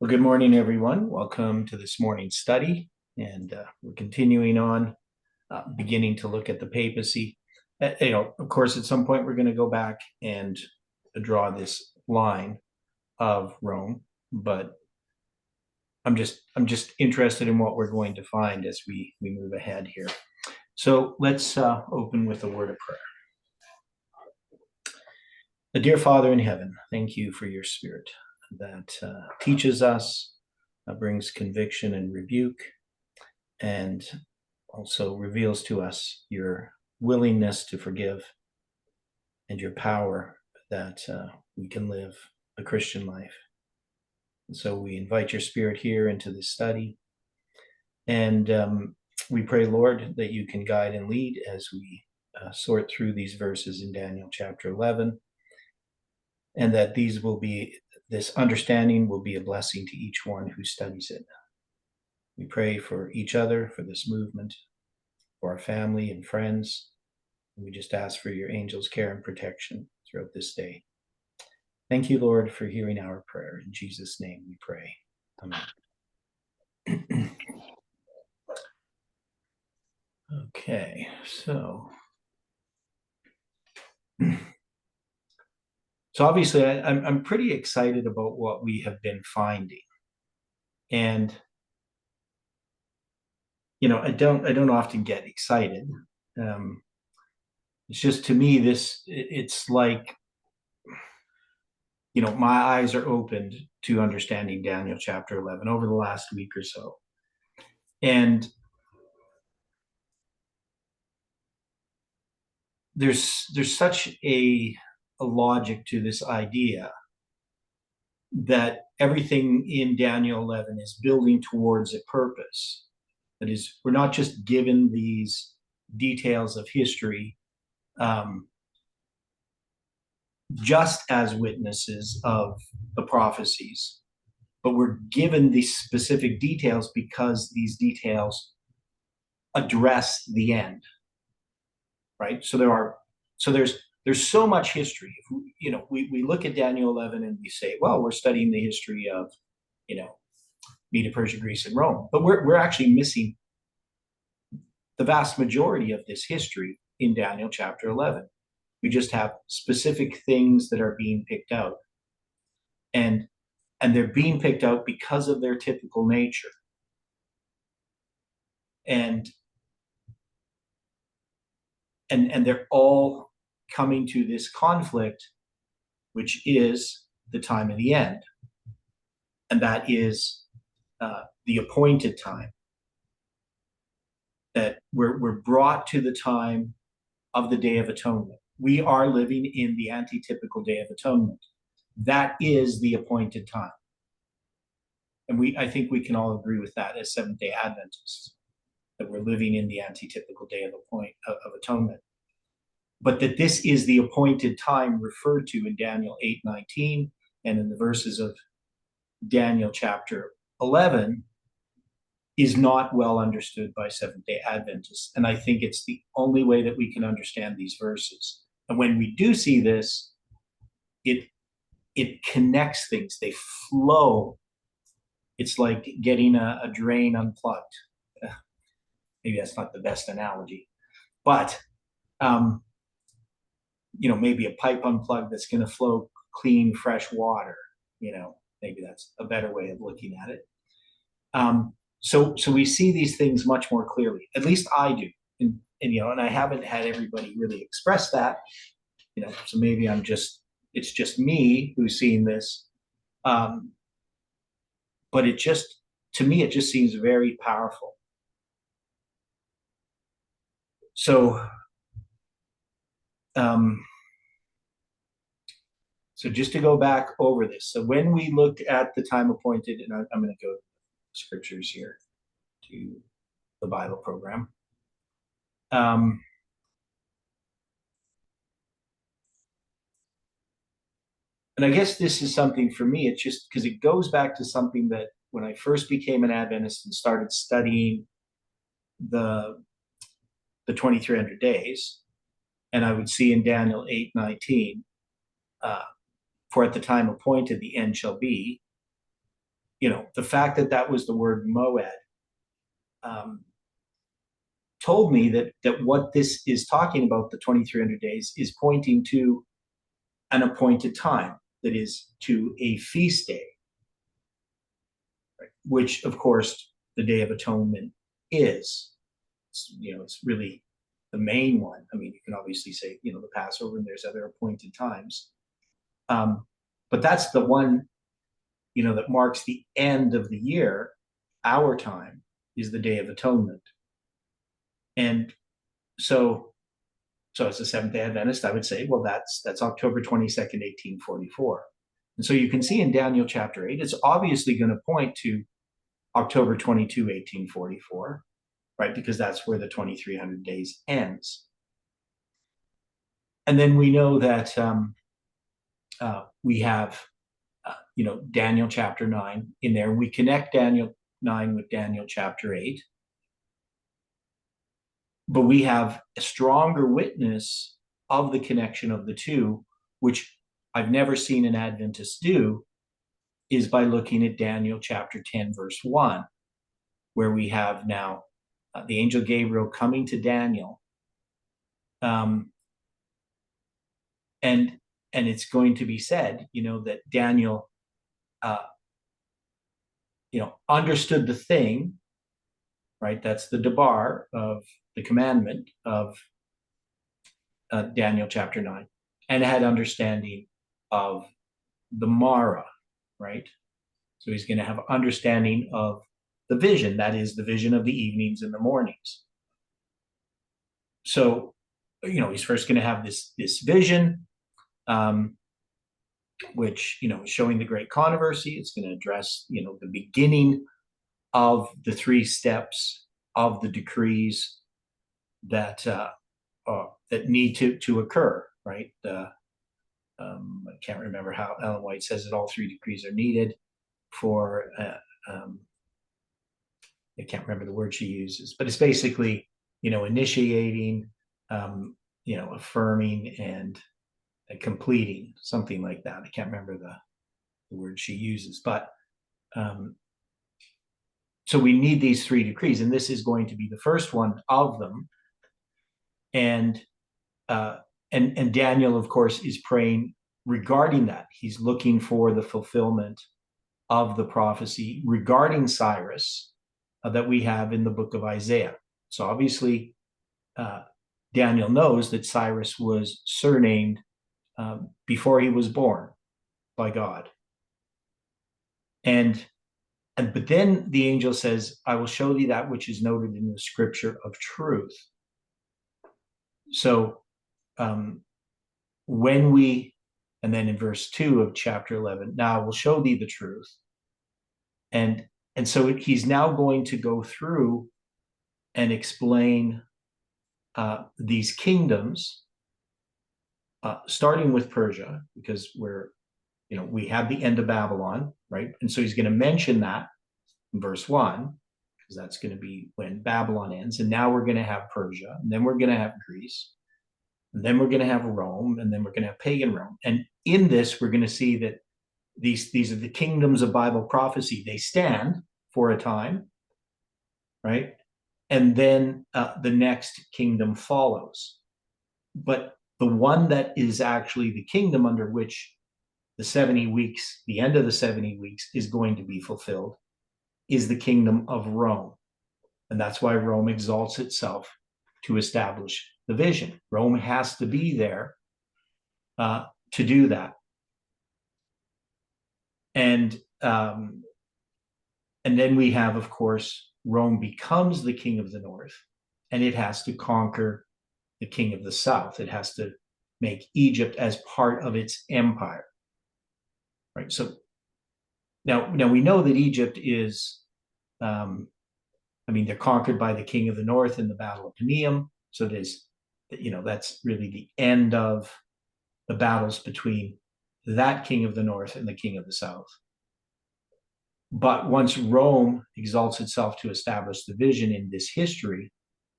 Well, good morning, everyone. Welcome to this morning's study. And we're continuing on, beginning to look at the papacy. Of course, at some point, we're going to go back and draw this line of Rome. But I'm just interested in what we're going to find as we move ahead here. So let's open with a word of prayer. Dear Father in heaven, thank you for your Spirit that teaches us, brings conviction and rebuke, and also reveals to us your willingness to forgive and your power that we can live a Christian life. And so we invite your Spirit here into this study. And we pray, Lord, that you can guide and lead as we sort through these verses in Daniel chapter 11, and that this understanding will be a blessing to each one who studies it. We pray for each other, for this movement, for our family and friends. And we just ask for your angels' care and protection throughout this day. Thank you, Lord, for hearing our prayer. In Jesus' name we pray. Amen. Okay, so obviously I'm pretty excited about what we have been finding. And I don't often get excited. It's just, to me, it's like, my eyes are opened to understanding Daniel chapter 11 over the last week or so. And there's such a logic to this idea that everything in Daniel 11 is building towards a purpose. That is, we're not just given these details of history just as witnesses of the prophecies, but we're given these specific details because these details address the end, right? So there's so much history. If we look at Daniel 11 and we say, well, we're studying the history of, Medo Persia, Greece, and Rome, but we're actually missing the vast majority of this history in Daniel chapter 11. We just have specific things that are being picked out, and they're being picked out because of their typical nature. And they're all coming to this conflict, which is the time of the end. And that is the appointed time. That we're brought to the time of the Day of Atonement. We are living in the antitypical Day of Atonement. That is the appointed time. And I think we can all agree with that as Seventh-day Adventists, that we're living in the antitypical Day of Atonement. But that this is the appointed time referred to in Daniel 8:19 and in the verses of Daniel chapter 11 is not well understood by Seventh-day Adventists. And I think it's the only way that we can understand these verses. And when we do see this, it connects things. They flow. It's like getting a drain unplugged. Maybe that's not the best analogy, but maybe a pipe unplugged that's going to flow clean, fresh water. Maybe that's a better way of looking at it. So we see these things much more clearly. At least I do, and I haven't had everybody really express that. So maybe it's just me who's seeing this. But to me, it just seems very powerful. So just to go back over this. So when we looked at the time appointed, and I'm going to go scriptures here to the Bible program. And I guess this is something for me, it's just because it goes back to something that when I first became an Adventist and started studying the 2300 days, and I would see in Daniel 8:19, for at the time appointed, the end shall be. the fact that that was the word moed um, told me that what this is talking about, the 2300 days, is pointing to an appointed time, that is, to a feast day, right? Which, of course, the Day of Atonement is. It's really the main one. I mean, you can obviously say, the Passover, and there's other appointed times. But that's the one, that marks the end of the year. Our time is the Day of Atonement. And so as a Seventh-day Adventist, I would say, well, that's October 22nd, 1844. And so you can see in Daniel chapter 8, it's obviously going to point to October 22, 1844, right? Because that's where the 2300 days ends. And then we know that we have, Daniel chapter 9 in there. We connect Daniel 9 with Daniel chapter 8. But we have a stronger witness of the connection of the two, which I've never seen an Adventist do, is by looking at Daniel chapter 10, verse 1, where we have now the angel Gabriel coming to Daniel. And it's going to be said, that Daniel, understood the thing, right? That's the debar of the commandment of Daniel chapter 9, and had understanding of the Mara, right? So he's going to have understanding of the vision, that is the vision of the evenings and the mornings. So, he's first going to have this vision, which, is showing the great controversy. It's going to address, the beginning of the 3 steps of the decrees that need to occur, right? I can't remember how Ellen White says it. All 3 decrees are needed for. I can't remember the word she uses, but it's basically, initiating, affirming, and completing, something like that. I can't remember the word she uses, but so we need these 3 decrees, and this is going to be the first one of them. And Daniel, of course, is praying regarding that. He's looking for the fulfillment of the prophecy regarding Cyrus that we have in the book of Isaiah. So obviously, Daniel knows that Cyrus was surnamed before he was born by God. But then the angel says, I will show thee that which is noted in the scripture of truth. So and then in verse 2 of chapter 11, now I will show thee the truth. And so he's now going to go through and explain these kingdoms, starting with Persia, because we have the end of Babylon, right? And so he's going to mention that in verse 1, because that's going to be when Babylon ends. And now we're going to have Persia, and then we're going to have Greece, and then we're going to have Rome, and then we're going to have pagan Rome. And in this, we're going to see that these are the kingdoms of Bible prophecy. They stand for a time, right? And then the next kingdom follows. But the one that is actually the kingdom under which the 70 weeks, the end of the 70 weeks, is going to be fulfilled, is the kingdom of Rome. And that's why Rome exalts itself to establish the vision. Rome has to be there to do that. And then we have, of course, Rome becomes the king of the north, and it has to conquer the king of the south. It has to make Egypt as part of its empire, right? So now we know that Egypt is, they're conquered by the king of the north in the Battle of Panium. So there's, that's really the end of the battles between that king of the north and the king of the south. But once Rome exalts itself to establish the vision in this history,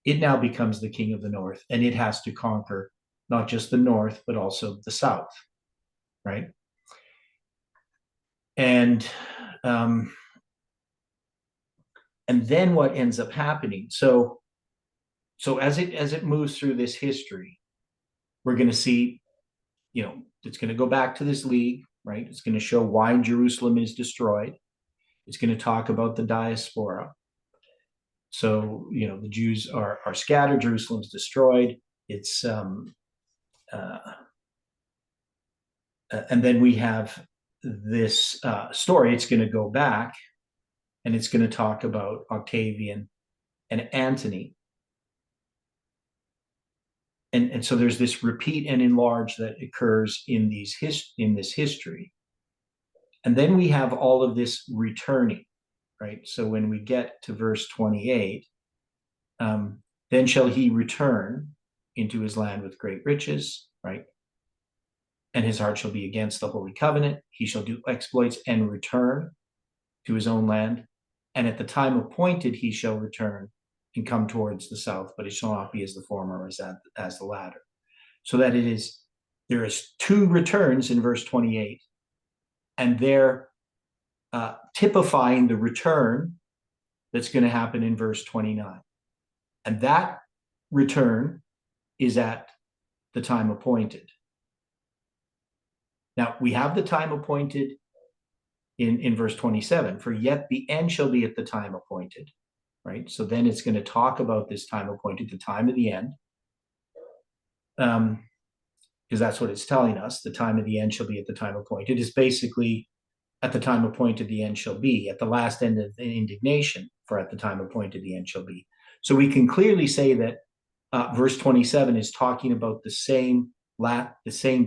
it now becomes the king of the north, and it has to conquer not just the north, but also the south, right? And And then what ends up happening? So as it moves through this history, we're going to see, it's going to go back to this league, right? It's going to show why Jerusalem is destroyed. It's going to talk about the diaspora. So, the Jews are scattered, Jerusalem's destroyed. It's and then we have this story. It's going to go back, and it's going to talk about Octavian and Antony. And so there's this repeat and enlarge that occurs in this history. And then we have all of this returning, right? So when we get to verse 28, then shall he return into his land with great riches, right? And his heart shall be against the holy covenant. He shall do exploits and return to his own land. And at the time appointed, he shall return and come towards the south, but it shall not be as the former as the latter. So that there is two returns in verse 28, and they're typifying the return that's going to happen in verse 29. And that return is at the time appointed. Now, we have the time appointed in verse 27, for yet the end shall be at the time appointed, right? So then it's going to talk about this time appointed, the time of the end, because that's what it's telling us. The time of the end shall be at the time appointed. Is basically at the time appointed the end shall be, at the last end of the indignation, for at the time appointed the end shall be. So we can clearly say that verse 27 is talking about the same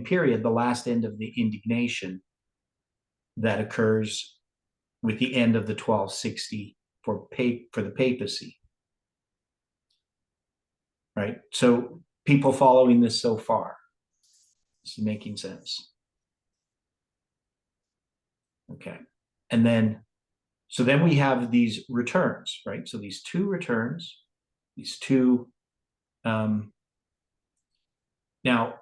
period, the last end of the indignation that occurs with the end of the 1260 for the papacy, right? So people following this so far, this is making sense. Okay. And then we have these returns, right? So these two returns, now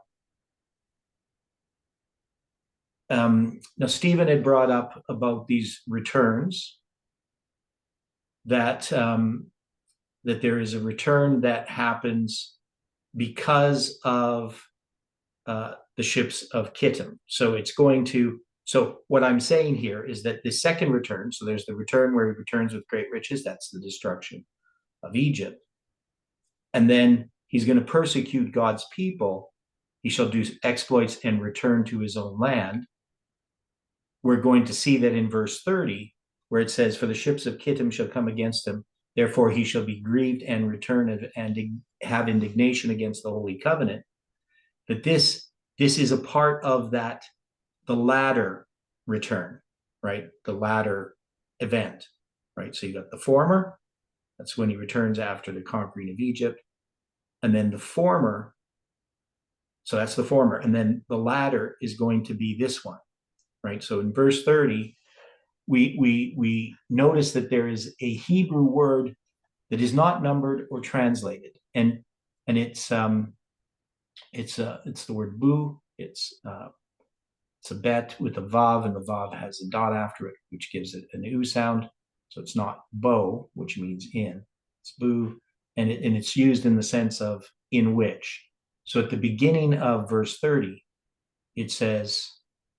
Stephen had brought up about these returns, that there is a return that happens because of the ships of Kittim. So what I'm saying here is that the second return, so there's the return where he returns with great riches, that's the destruction of Egypt. And then he's going to persecute God's people. He shall do exploits and return to his own land. We're going to see that in verse 30, where it says, for the ships of Kittim shall come against him, therefore he shall be grieved and return and have indignation against the holy covenant. That this is a part of that, the latter return, right? The latter event, right? So you got the former, that's when he returns after the conquering of Egypt. And then the former, so that's the former. And then the latter is going to be this one, right? So in verse 30, we notice that there is a Hebrew word that is not numbered or translated, and it's the word bu. It's a bet with a vav, and the vav has a dot after it, which gives it an u sound. So it's not bo, which means in. It's bu, and it's used in the sense of in which. So at the beginning of verse 30, it says,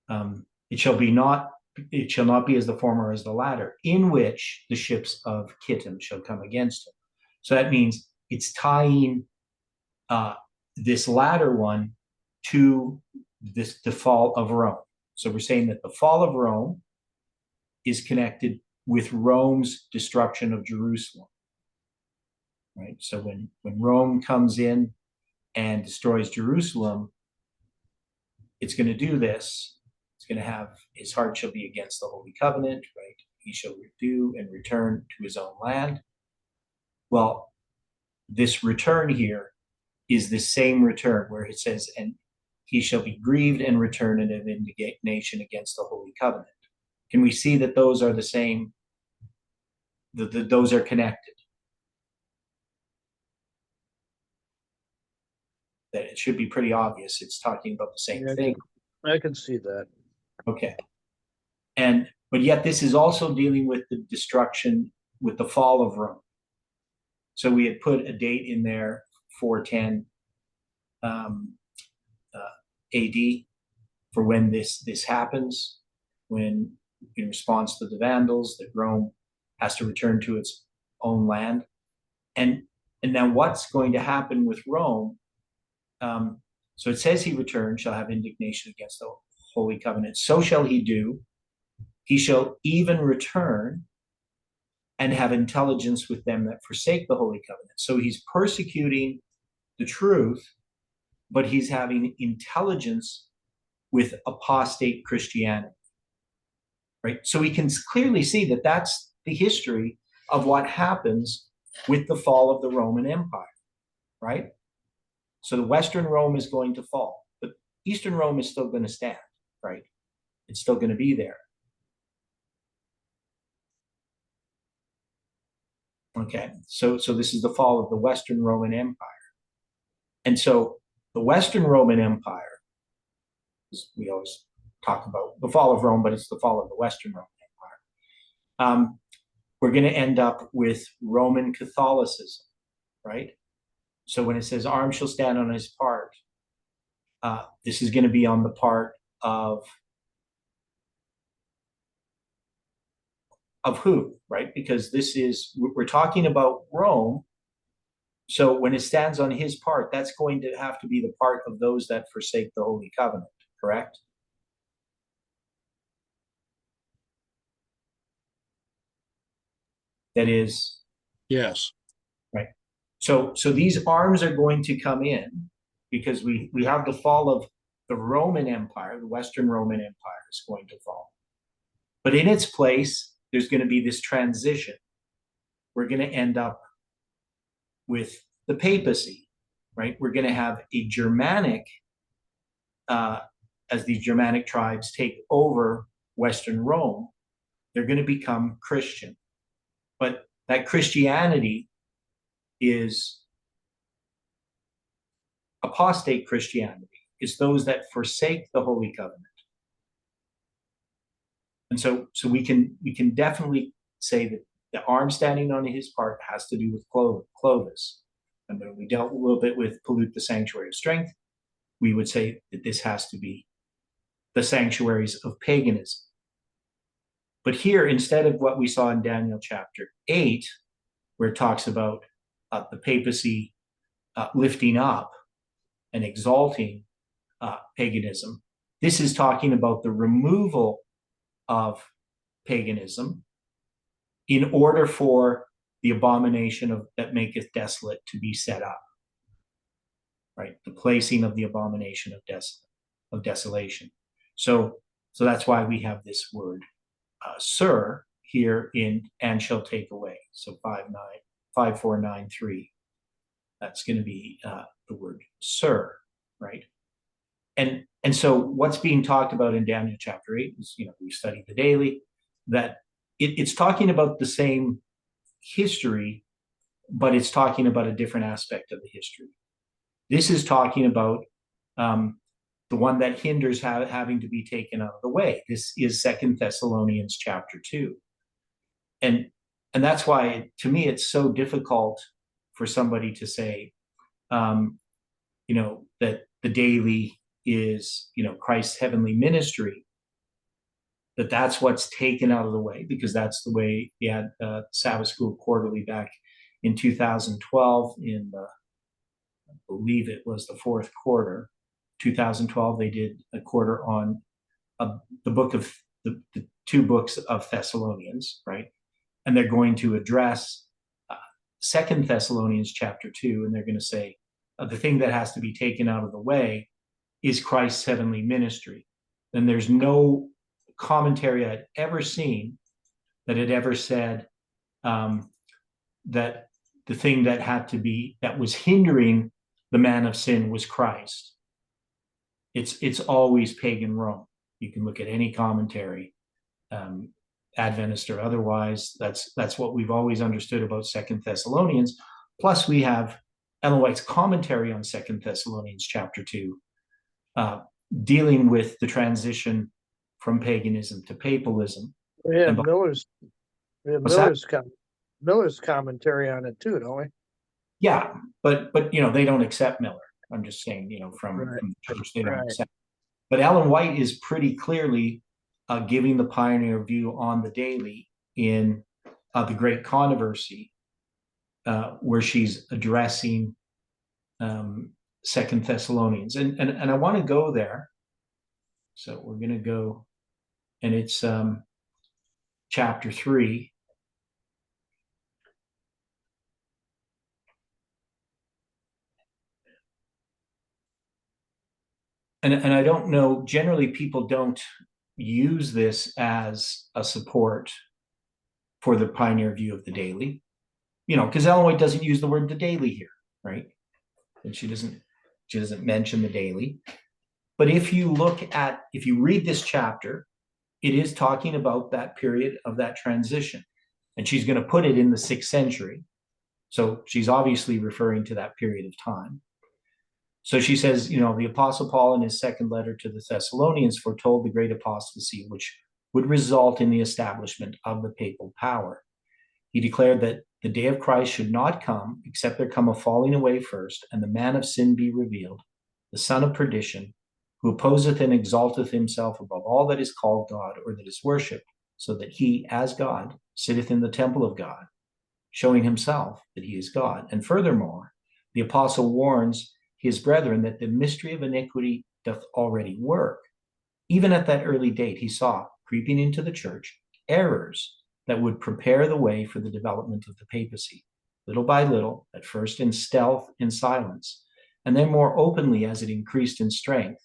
it shall not be as the former as the latter, in which the ships of Kittim shall come against him. So that means it's tying this latter one to the fall of Rome. So we're saying that the fall of Rome is connected with Rome's destruction of Jerusalem, right? So when Rome comes in and destroys Jerusalem, it's going to do this. It's going to have, his heart shall be against the holy covenant, right? He shall do and return to his own land. Well, this return here is the same return where it says, and he shall be grieved and return in an indignation against the holy covenant. Can we see that those are the same? Those are connected. That it should be pretty obvious. It's talking about the same thing. I can see that. Okay. But yet this is also dealing with the destruction with the fall of Rome. So we had put a date in there, 410 AD, for when this happens, when in response to the Vandals, that Rome has to return to its own land. And now what's going to happen with Rome? So it says he returned, shall have indignation against the Holy Covenant. So shall he do. He shall even return and have intelligence with them that forsake the Holy Covenant. So he's persecuting the truth, but he's having intelligence with apostate Christianity, right? So we can clearly see that that's the history of what happens with the fall of the Roman Empire, right? So the Western Rome is going to fall, but Eastern Rome is still going to stand, right? It's still going to be there. Okay, so this is the fall of the Western Roman Empire. And so the Western Roman Empire, we always talk about the fall of Rome, but it's the fall of the Western Roman Empire. We're going to end up with Roman Catholicism, right? So when it says arms shall stand on his part, this is going to be on the part of who, right? Because we're talking about Rome. So when it stands on his part, that's going to have to be the part of those that forsake the Holy Covenant, correct? That is, yes. right. So these arms are going to come in because we have the fall of the Roman Empire, the Western Roman Empire is going to fall. But in its place, there's going to be this transition. We're going to end up with the papacy, right? We're going to have a Germanic, as these Germanic tribes take over Western Rome, they're going to become Christian. But that Christianity is apostate Christianity. It's those that forsake the Holy Covenant. And so we can definitely say that the arm standing on his part has to do with Clovis. And when we dealt a little bit with pollute the sanctuary of strength, we would say that this has to be the sanctuaries of paganism. But here, instead of what we saw in Daniel chapter 8, where it talks about the papacy lifting up and exalting paganism, this is talking about the removal of paganism in order for the abomination that maketh desolate to be set up, right? The placing of the abomination of desolation. So that's why we have this word sir here in and shall take away. So 5493. That's going to be the word sir, right? And so what's being talked about in Daniel chapter 8 is, we studied the daily, that it's talking about the same history, but it's talking about a different aspect of the history. This is talking about the one that hinders having to be taken out of the way. This is 2 Thessalonians chapter 2. And that's why, to me, it's so difficult for somebody to say, that the daily is, Christ's heavenly ministry, that's what's taken out of the way, because that's the way they had Sabbath School Quarterly back in 2012 in the, I believe it was the fourth quarter, 2012, they did a quarter on the book of the two books of Thessalonians, right? And they're going to address 2 Thessalonians chapter 2, and they're going to say the thing that has to be taken out of the way is Christ's heavenly ministry. And there's no commentary I'd ever seen that had ever said that the thing that was hindering the man of sin was Christ. It's always pagan Rome. You can look at any commentary, Adventist or otherwise. That's what we've always understood about 2 Thessalonians. Plus, we have Ellen White's commentary on 2 Thessalonians chapter 2, dealing with the transition from paganism to papalism. We have Miller's comment. Miller's commentary on it too, don't we? Yeah, but they don't accept Miller. I'm just saying, Right, from the church, they don't right. accept. But Ellen White is pretty clearly giving the pioneer view on the daily in the Great Controversy, where she's addressing Second Thessalonians, and I want to go there. So we're going to go, and it's chapter 3. And I don't know, generally people don't use this as a support for the pioneer view of the daily, because Ellen White doesn't use the word the daily here, right? And she doesn't mention the daily. But if you read this chapter, it is talking about that period of that transition. And she's going to put it in the 6th century. So she's obviously referring to that period of time. So she says, the Apostle Paul in his second letter to the Thessalonians foretold the great apostasy, which would result in the establishment of the papal power. He declared that the day of Christ should not come, except there come a falling away first, and the man of sin be revealed, the son of perdition, who opposeth and exalteth himself above all that is called God or that is worshipped, so that he, as God, sitteth in the temple of God, showing himself that he is God. And furthermore, the apostle warns his brethren that the mystery of iniquity doth already work. Even at that early date, he saw creeping into the church errors that would prepare the way for the development of the papacy, little by little, at first in stealth and silence, and then more openly as it increased in strength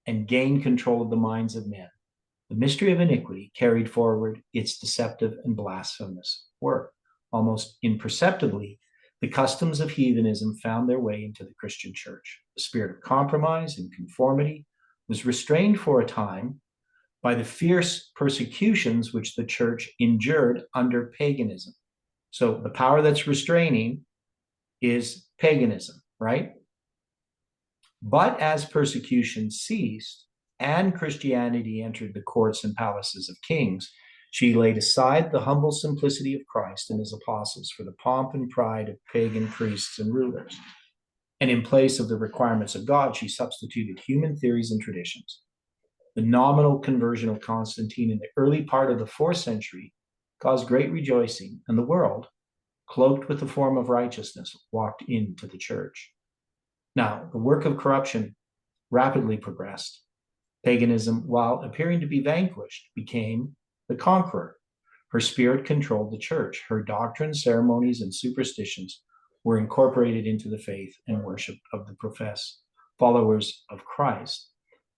and gained control of the minds of men. The mystery of iniquity carried forward its deceptive and blasphemous work. Almost imperceptibly, the customs of heathenism found their way into the Christian church. The spirit of compromise and conformity was restrained for a time by the fierce persecutions which the church endured under paganism. So the power that's restraining is paganism, right? But as persecution ceased and Christianity entered the courts and palaces of kings, she laid aside the humble simplicity of Christ and his apostles for the pomp and pride of pagan priests and rulers. And in place of the requirements of God, she substituted human theories and traditions. The nominal conversion of Constantine in the early part of the 4th century caused great rejoicing, and the world, cloaked with the form of righteousness, walked into the church. Now, the work of corruption rapidly progressed. Paganism, while appearing to be vanquished, became the conqueror. Her spirit controlled the church. Her doctrines, ceremonies, and superstitions were incorporated into the faith and worship of the professed followers of Christ.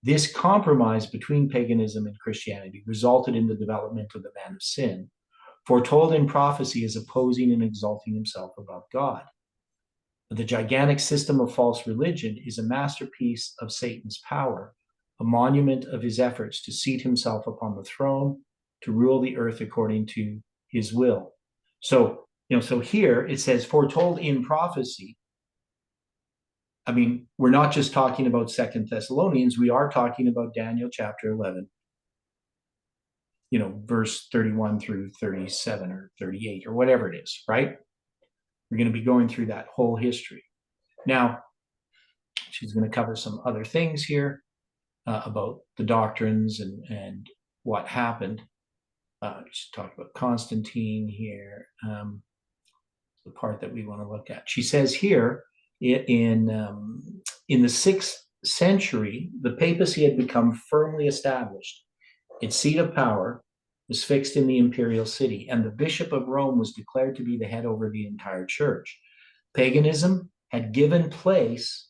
This compromise between paganism and Christianity resulted in the development of the man of sin, foretold in prophecy as opposing and exalting himself above God. The gigantic system of false religion is a masterpiece of Satan's power, a monument of his efforts to seat himself upon the throne, to rule the earth according to his will. So here it says foretold in prophecy. I mean, we're not just talking about Second Thessalonians, we are talking about Daniel chapter 11, verse 31 through 37 or 38 or whatever it is, right? We're going to be going through that whole history. Now, she's going to cover some other things here about the doctrines and what happened. She's talking about Constantine here, the part that we want to look at. She says here, in the 6th century, the papacy had become firmly established. Its seat of power was fixed in the imperial city, and the Bishop of Rome was declared to be the head over the entire church. Paganism had given place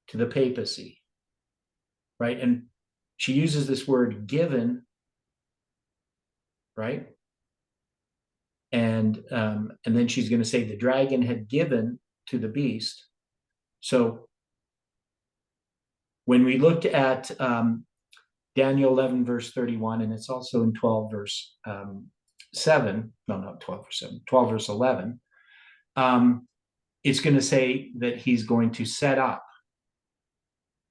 to the papacy, right? And she uses this word given, right? And then she's going to say the dragon had given to the beast. So when we looked at Daniel 11, verse 31, and it's also in 12, verse 7, no, not 12, verse 7, 12, verse 11, it's going to say that he's going to set up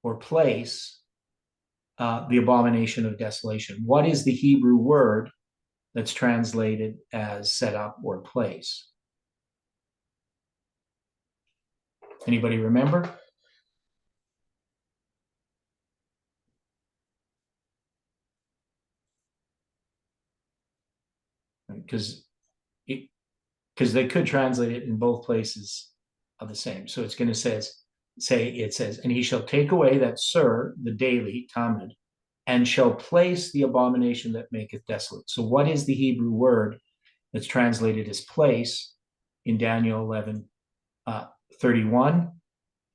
or place the abomination of desolation. What is the Hebrew word that's translated as set up or place? Anybody remember? Because they could translate it in both places of the same. So it's going to say, and he shall take away that sir, the daily, Talmud, and shall place the abomination that maketh desolate. So what is the Hebrew word that's translated as place in Daniel 11, 31,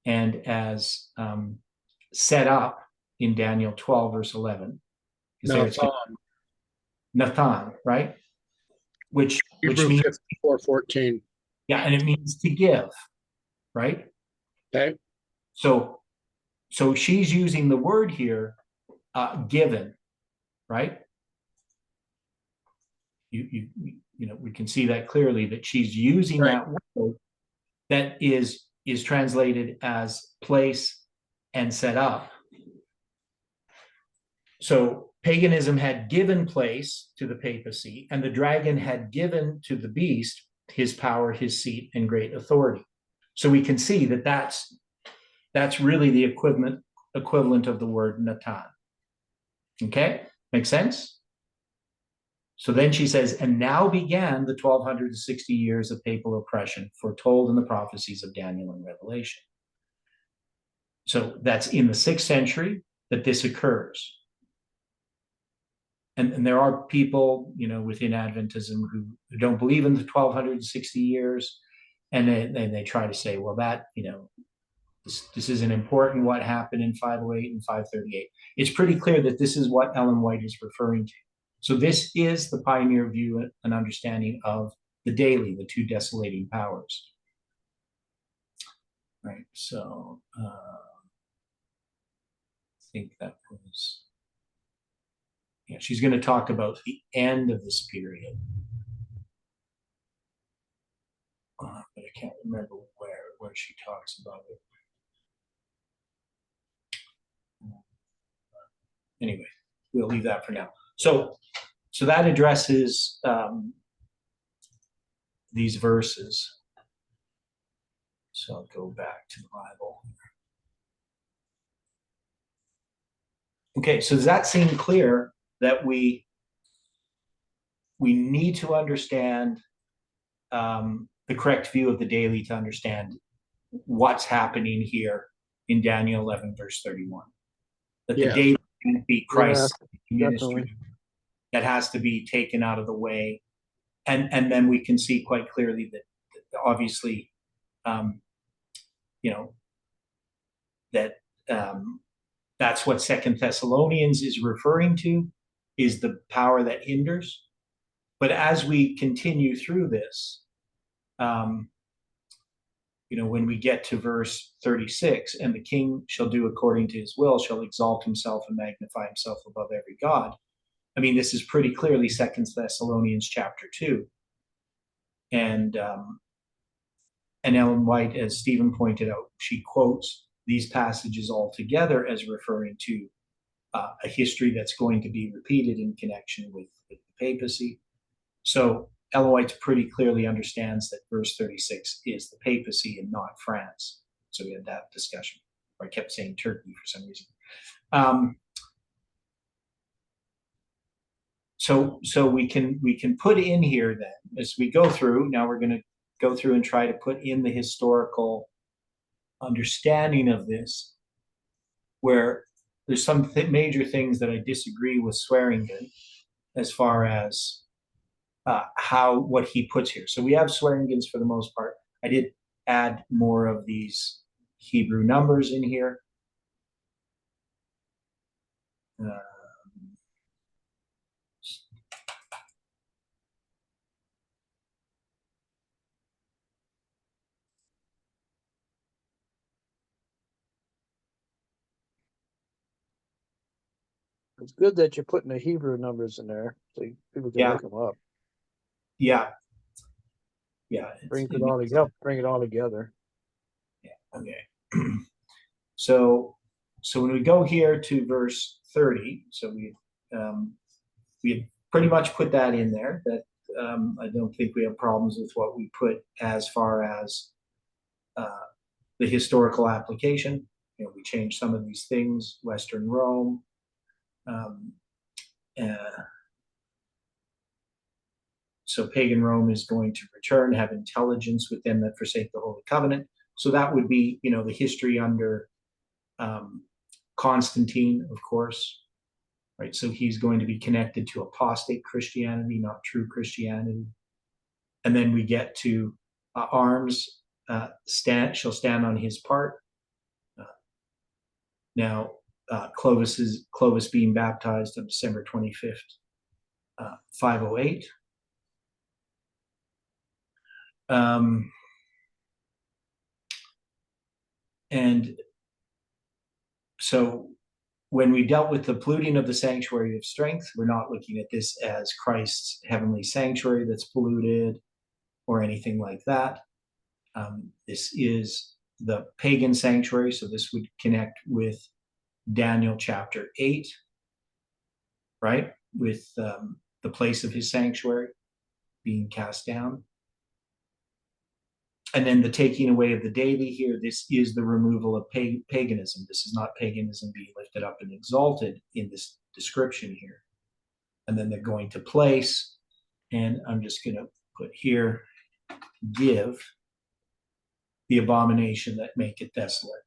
and as set up in Daniel 12, verse 11? Nathan, right? Which Hebrew means 54:14. Yeah, and it means to give, right? Okay. So she's using the word here, given, right? You know, we can see that clearly that she's using that word that is translated as place and set up. So paganism had given place to the papacy, and the dragon had given to the beast his power, his seat, and great authority. So we can see that that's really the equivalent of the word Natan. Okay, make sense? So then she says, and now began the 1260 years of papal oppression foretold in the prophecies of Daniel and Revelation. So that's in the 6th century that this occurs. And there are people, you know, within Adventism who don't believe in the 1260 years, and they try to say, well, that, you know, this isn't important what happened in 508 and 538. It's pretty clear that this is what Ellen White is referring to. So this is the pioneer view and understanding of the daily, the two desolating powers. Right, so I think that was, yeah, she's going to talk about the end of this period. But I can't remember where she talks about it. Anyway, we'll leave that for now. So that addresses these verses. So I'll go back to the Bible. Okay, so does that seem clear that we need to understand the correct view of the daily to understand what's happening here in Daniel 11, verse 31? That the daily can't be Christ's ministry. That has to be taken out of the way. And then we can see quite clearly that obviously, you know, that that's what 2 Thessalonians is referring to, is the power that hinders. But as we continue through this, you know, when we get to verse 36, and the king shall do according to his will, shall exalt himself and magnify himself above every god. I mean, this is pretty clearly 2 Thessalonians chapter 2. And Ellen White, as Stephen pointed out, she quotes these passages all together as referring to a history that's going to be repeated in connection with the papacy. So Ellen White pretty clearly understands that verse 36 is the papacy and not France. So we had that discussion. Or I kept saying Turkey for some reason. So we can put in here then, as we go through, now we're going to go through and try to put in the historical understanding of this, where there's some major things that I disagree with Swearingen as far as what he puts here. So we have Swearingen's for the most part. I did add more of these Hebrew numbers in here. It's good that you're putting the Hebrew numbers in there so people can look them up. Yeah. Bring it all together. Yeah. Okay. So when we go here to verse 30, so we pretty much put that in there. That I don't think we have problems with what we put as far as the historical application. We changed some of these things. Western Rome. So pagan Rome is going to return, have intelligence with them that forsake the Holy Covenant. So that would be, the history under Constantine, of course, right? So he's going to be connected to apostate Christianity, not true Christianity. And then we get to arms shall stand on his part. Now, Clovis being baptized on December 25th, 508. And so when we dealt with the polluting of the sanctuary of strength, we're not looking at this as Christ's heavenly sanctuary that's polluted or anything like that. This is the pagan sanctuary, so this would connect with Daniel chapter 8, right? With the place of his sanctuary being cast down. And then the taking away of the daily here, this is the removal of paganism. This is not paganism being lifted up and exalted in this description here. And then they're going to place, and I'm just going to put here, give the abomination that make it desolate.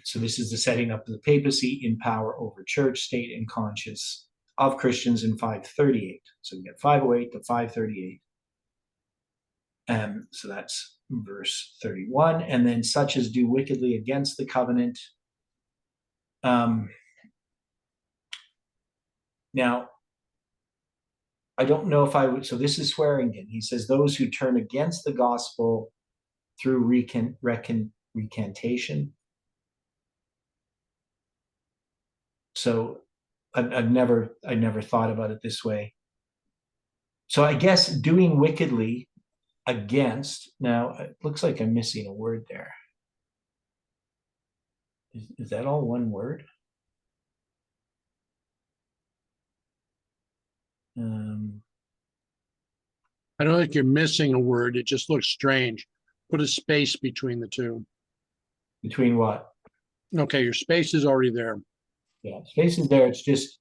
So this is the setting up of the papacy in power over church, state, and conscience of Christians in 538. So we get 508 to 538. So that's verse 31. And then such as do wickedly against the covenant. Now, I don't know if I would, so this is Swearingen. He says, those who turn against the gospel through recantation. So I've never thought about it this way. So I guess doing wickedly against, now it looks like I'm missing a word there. Is that all one word? I don't think you're missing a word. It just looks strange. Put a space between the two. Between what? Okay, your space is already there. Yeah, space is there. It's just,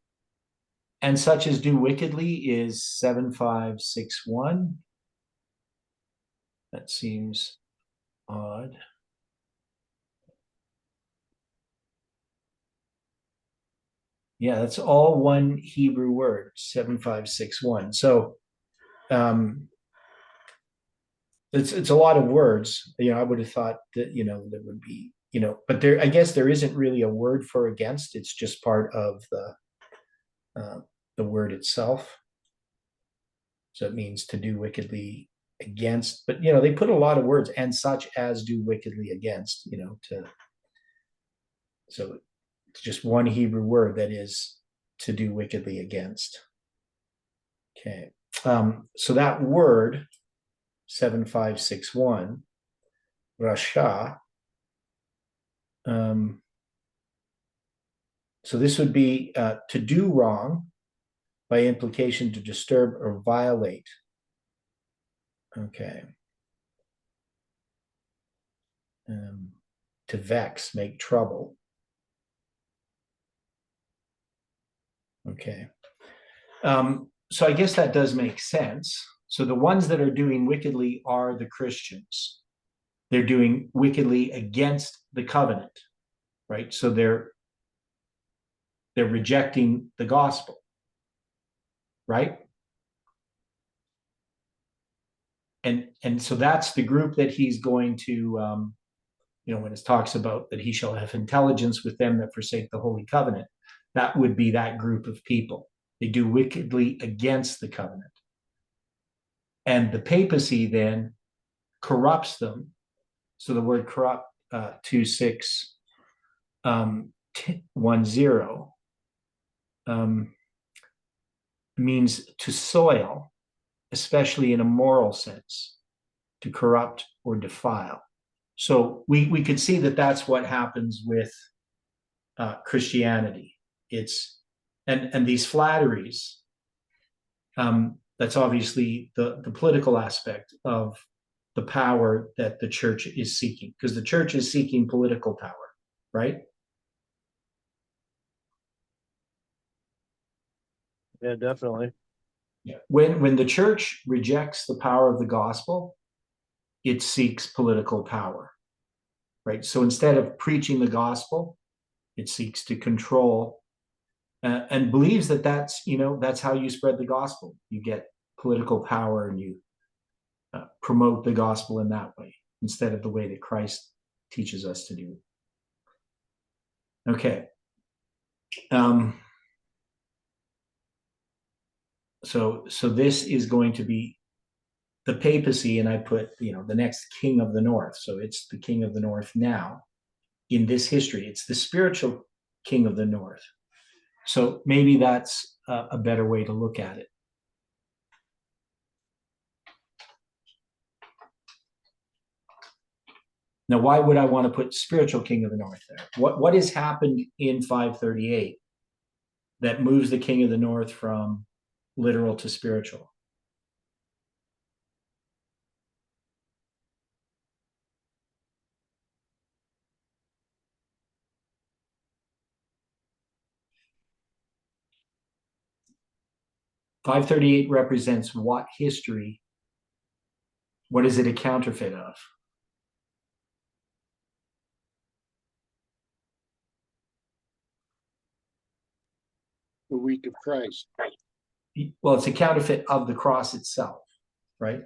and such as do wickedly is 7561. That seems odd. Yeah, that's all one Hebrew word, 7561. So it's a lot of words. I would have thought that, there would be, but there, I guess there isn't really a word for against. It's just part of the word itself. So it means to do wickedly against, but they put a lot of words, and such as do wickedly against, so it's just one Hebrew word that is to do wickedly against. Okay. So that word 7561, Rasha. So this would be to do wrong, by implication to disturb or violate. Okay. To vex, make trouble. Okay. So I guess that does make sense. So the ones that are doing wickedly are the Christians. They're doing wickedly against the covenant, right? So they're rejecting the gospel, right? And so that's the group that he's going to, when it talks about that he shall have intelligence with them that forsake the holy covenant, that would be that group of people. They do wickedly against the covenant. And the papacy then corrupts them. So the word corrupt, 2610, means to soil, especially in a moral sense, to corrupt or defile. So we could see that that's what happens with Christianity. It's and these flatteries. That's obviously the political aspect of the power that the church is seeking, because the church is seeking political power, right? Yeah, definitely. Yeah. When the church rejects the power of the gospel, it seeks political power, right? So instead of preaching the gospel, it seeks to control and believes that that's how you spread the gospel. You get political power and you promote the gospel in that way instead of the way that Christ teaches us to do it. Okay. So this is going to be the papacy, and I put the next king of the north. So it's the king of the north now in this history. It's the spiritual king of the north. So maybe that's a better way to look at it. Now, why would I want to put spiritual king of the north there? What has happened in 538 that moves the king of the north from literal to spiritual? (538) represents what history? What is it a counterfeit of? The week of Christ. Well, it's a counterfeit of the cross itself, right?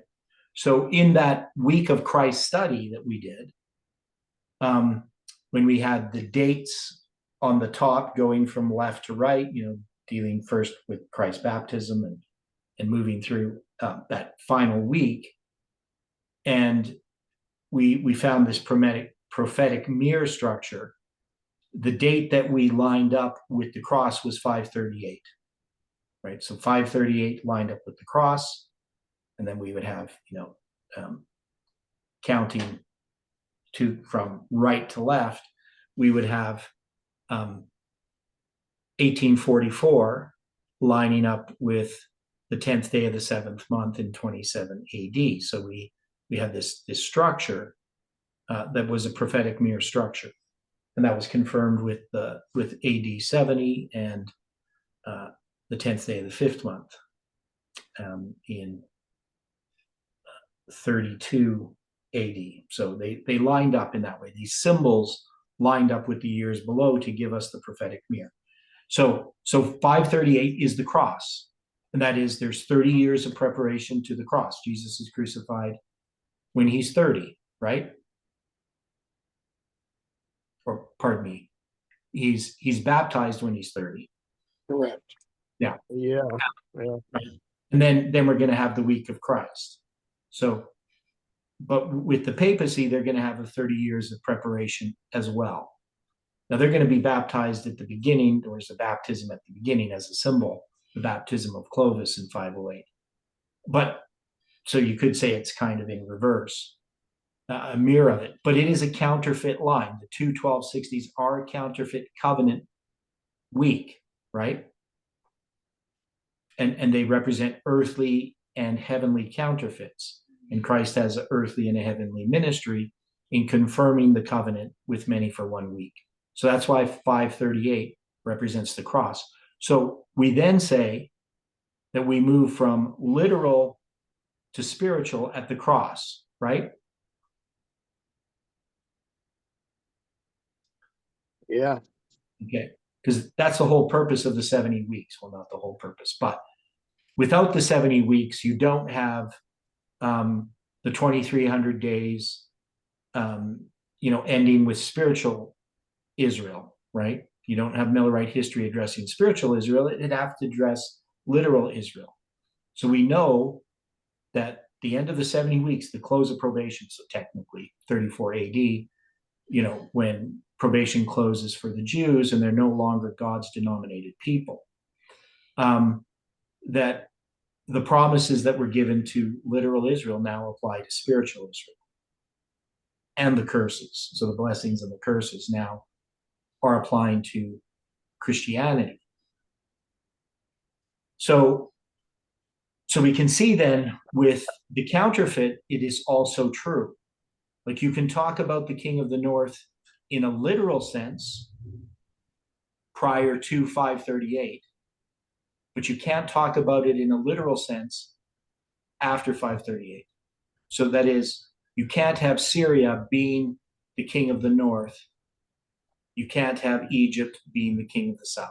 So in that week of Christ study that we did, when we had the dates on the top going from left to right, dealing first with Christ's baptism and moving through that final week, and we found this prophetic mirror structure. The date that we lined up with the cross was 538, right? So 538 lined up with the cross, and then we would have counting from right to left, we would have 1844 lining up with the 10th day of the 7th month in 27 AD. So we had this structure that was a prophetic mirror structure, and that was confirmed with AD 70 and the 10th day of the 5th month in 32 AD. So they lined up in that way. These symbols lined up with the years below to give us the prophetic mirror. So 538 is the cross, and that is there's 30 years of preparation to the cross. Jesus is crucified when he's 30, right? Or pardon me, he's baptized when he's 30. Correct. Yeah. Right. And then we're going to have the week of Christ. So, but with the papacy, they're going to have 30 years of preparation as well. Now they're going to be baptized at the beginning. There's a baptism at the beginning as a symbol, the baptism of Clovis in 508. But so you could say it's kind of in reverse, a mirror of it. But it is a counterfeit line. The two 1260s are a counterfeit covenant week, right? And they represent earthly and heavenly counterfeits. And Christ has an earthly and a heavenly ministry in confirming the covenant with many for 1 week. So that's why 538 represents the cross. So we then say that we move from literal to spiritual at the cross, right? Yeah. Okay. Because that's the whole purpose of the 70 weeks. Well, not the whole purpose, but without the 70 weeks, you don't have the 2,300 days, ending with spiritual Israel, right? You don't have Millerite history addressing spiritual Israel. It'd have to address literal Israel. So we know that the end of the 70 weeks, the close of probation, so technically 34 AD, when probation closes for the Jews and they're no longer God's denominated people, that the promises that were given to literal Israel now apply to spiritual Israel. And the curses. So the blessings and the curses now are applying to Christianity. So So we can see then with the counterfeit, it is also true. Like you can talk about the king of the north in a literal sense prior to 538, but you can't talk about it in a literal sense after 538. So that is, you can't have Syria being the king of the north. You can't have Egypt being the king of the south.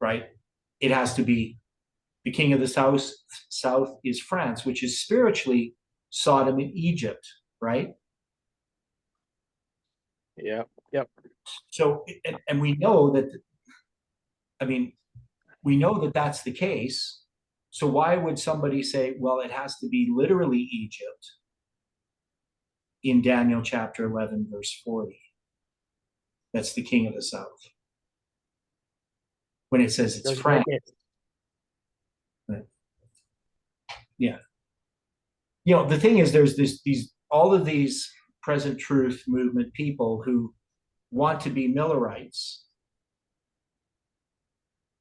Right? It has to be the king of the south is France, which is spiritually Sodom and Egypt, right? Yeah. Yep. So, and we know that, we know that that's the case. So why would somebody say, well, it has to be literally Egypt in Daniel chapter 11, verse 40? That's the king of the south. When it says it's France. Yeah. The thing is, there's all of these present truth movement people who want to be Millerites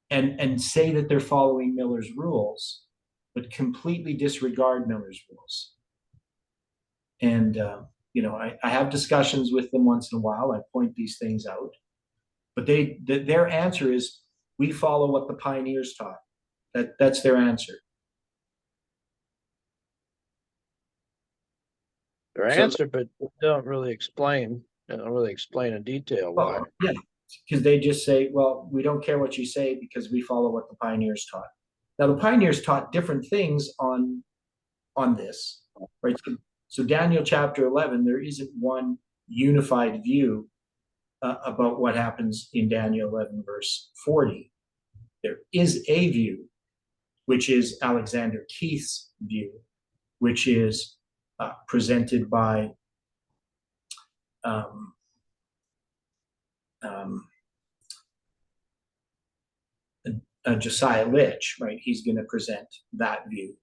and say that they're following Miller's rules, but completely disregard Miller's rules. And, I have discussions with them once in a while. I point these things out, but their answer is, we follow what the pioneers taught. That's their answer. Their answer, but they don't really explain in detail why. Yeah, because they just say, well, we don't care what you say because we follow what the pioneers taught. Now, the pioneers taught different things on this, right? So Daniel chapter 11, there isn't one unified view about what happens in Daniel 11, verse 40. There is a view, which is Alexander Keith's view, which is presented by Josiah Litch, right? He's going to present that view.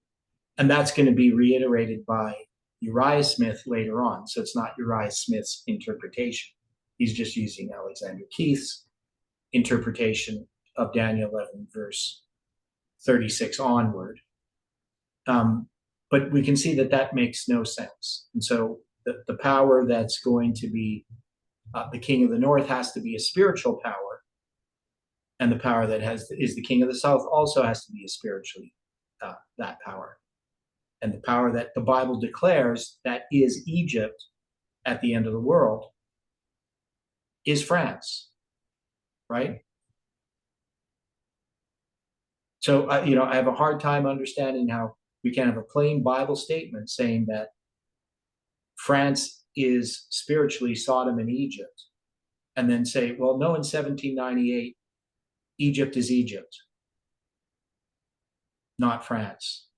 And that's going to be reiterated by Uriah Smith later on. So it's not Uriah Smith's interpretation. He's just using Alexander Keith's interpretation of Daniel 11, verse 36 onward. But we can see that makes no sense. And so the power that's going to be the king of the north has to be a spiritual power. And the power that is the king of the south also has to be a spiritually that power. And the power that the Bible declares that is Egypt at the end of the world is France, right? So, I have a hard time understanding how we can have a plain Bible statement saying that France is spiritually Sodom and Egypt, and then say, well, no, in 1798, Egypt is Egypt, not France.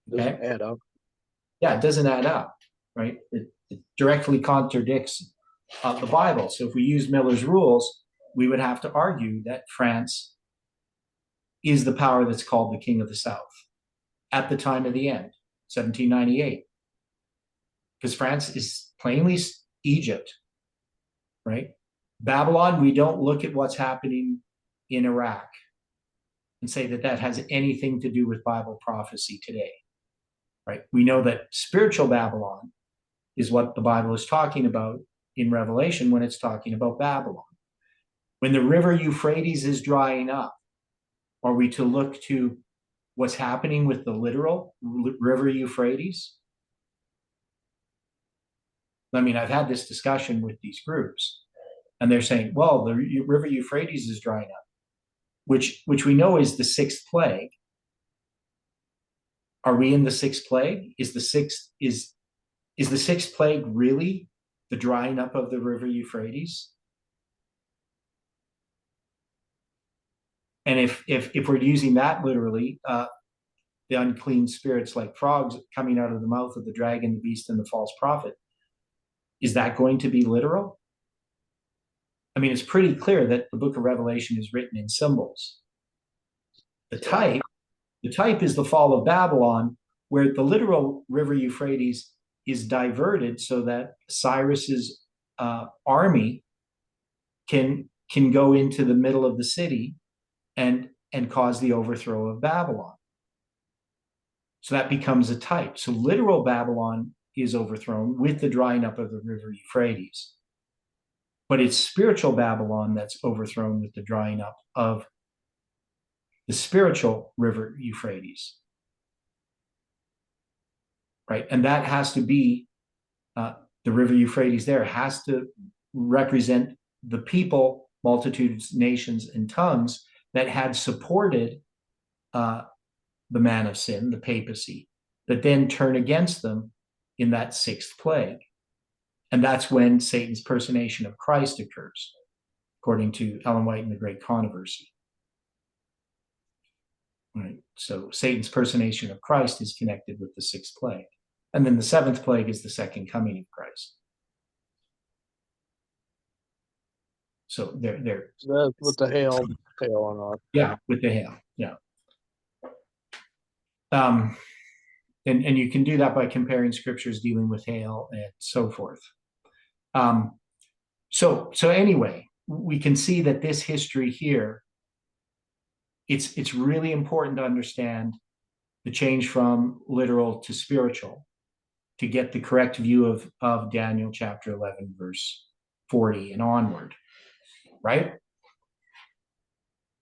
Doesn't add up. Yeah, it doesn't add up, right? It directly contradicts the Bible. So if we use Miller's rules, we would have to argue that France is the power that's called the king of the south at the time of the end, 1798. Because France is plainly Egypt, right? Babylon, we don't look at what's happening in Iraq and say that has anything to do with Bible prophecy today, right? We know that spiritual Babylon is what the Bible is talking about in Revelation when it's talking about Babylon. When the river Euphrates is drying up, are we to look to what's happening with the literal river Euphrates? I've had this discussion with these groups, and they're saying, well, the river Euphrates is drying up, which we know is the sixth plague. Are we in the sixth plague? Is the sixth plague really the drying up of the river Euphrates? And if we're using that literally, the unclean spirits like frogs coming out of the mouth of the dragon, the beast, and the false prophet, is that going to be literal? It's pretty clear that the book of Revelation is written in symbols. The type is the fall of Babylon, where the literal river Euphrates is diverted so that Cyrus's army can go into the middle of the city and and cause the overthrow of Babylon. So that becomes a type. So literal Babylon is overthrown with the drying up of the river Euphrates. But it's spiritual Babylon that's overthrown with the drying up of the spiritual river Euphrates. Right? And that has to be, the river Euphrates there has to represent the people, multitudes, nations, and tongues that had supported the man of sin, the papacy, that then turn against them in that sixth plague. And that's when Satan's personation of Christ occurs, according to Ellen White in The Great Controversy. Right. So Satan's personation of Christ is connected with the sixth plague. And then the seventh plague is the second coming of Christ. So they're That with the hail on off. yeah, with the hail. Yeah. And you can do that by comparing scriptures dealing with hail and so forth. So anyway, we can see that this history here, it's really important to understand the change from literal to spiritual to get the correct view of Daniel chapter 11, verse 40 and onward, right?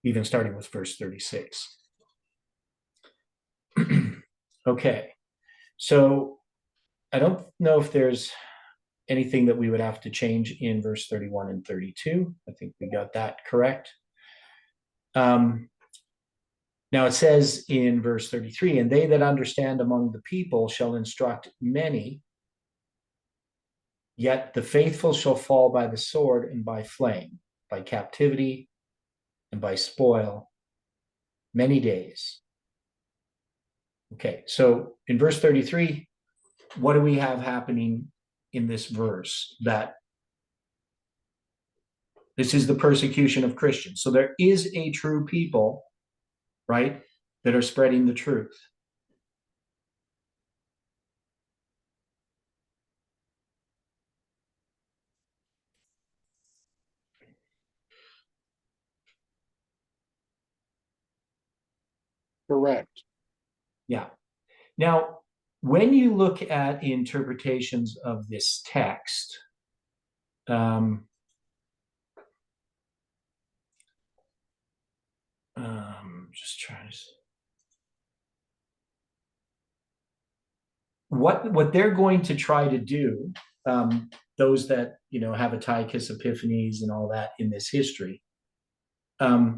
Even starting with verse 36. Okay, so I don't know if there's anything that we would have to change in verse 31 and 32. I think we got that correct. Now it says in verse 33, and they that understand among the people shall instruct many, yet the faithful shall fall by the sword and by flame, by captivity and by spoil, many days. Okay, so in verse 33, what do we have happening in this verse? That this is the persecution of Christians. So there is a true people, right, that are spreading the truth. Correct. Yeah. Now, when you look at interpretations of this text, just trying to. What they're going to try to do, those that have Antiochus Epiphanes and all that in this history, they're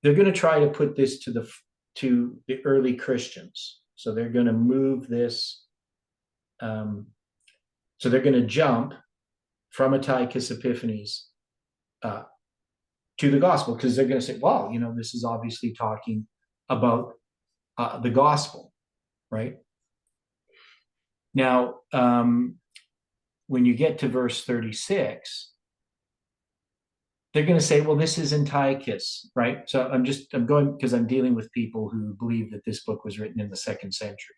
going to try to put this to the early Christians. So they're going to move this. So they're going to jump from Antiochus Epiphanes to the gospel, because they're going to say, well, this is obviously talking about the gospel, right? Now, when you get to verse 36, they're going to say, well, this is Antiochus, right? So I'm going because I'm dealing with people who believe that this book was written in the 2nd century.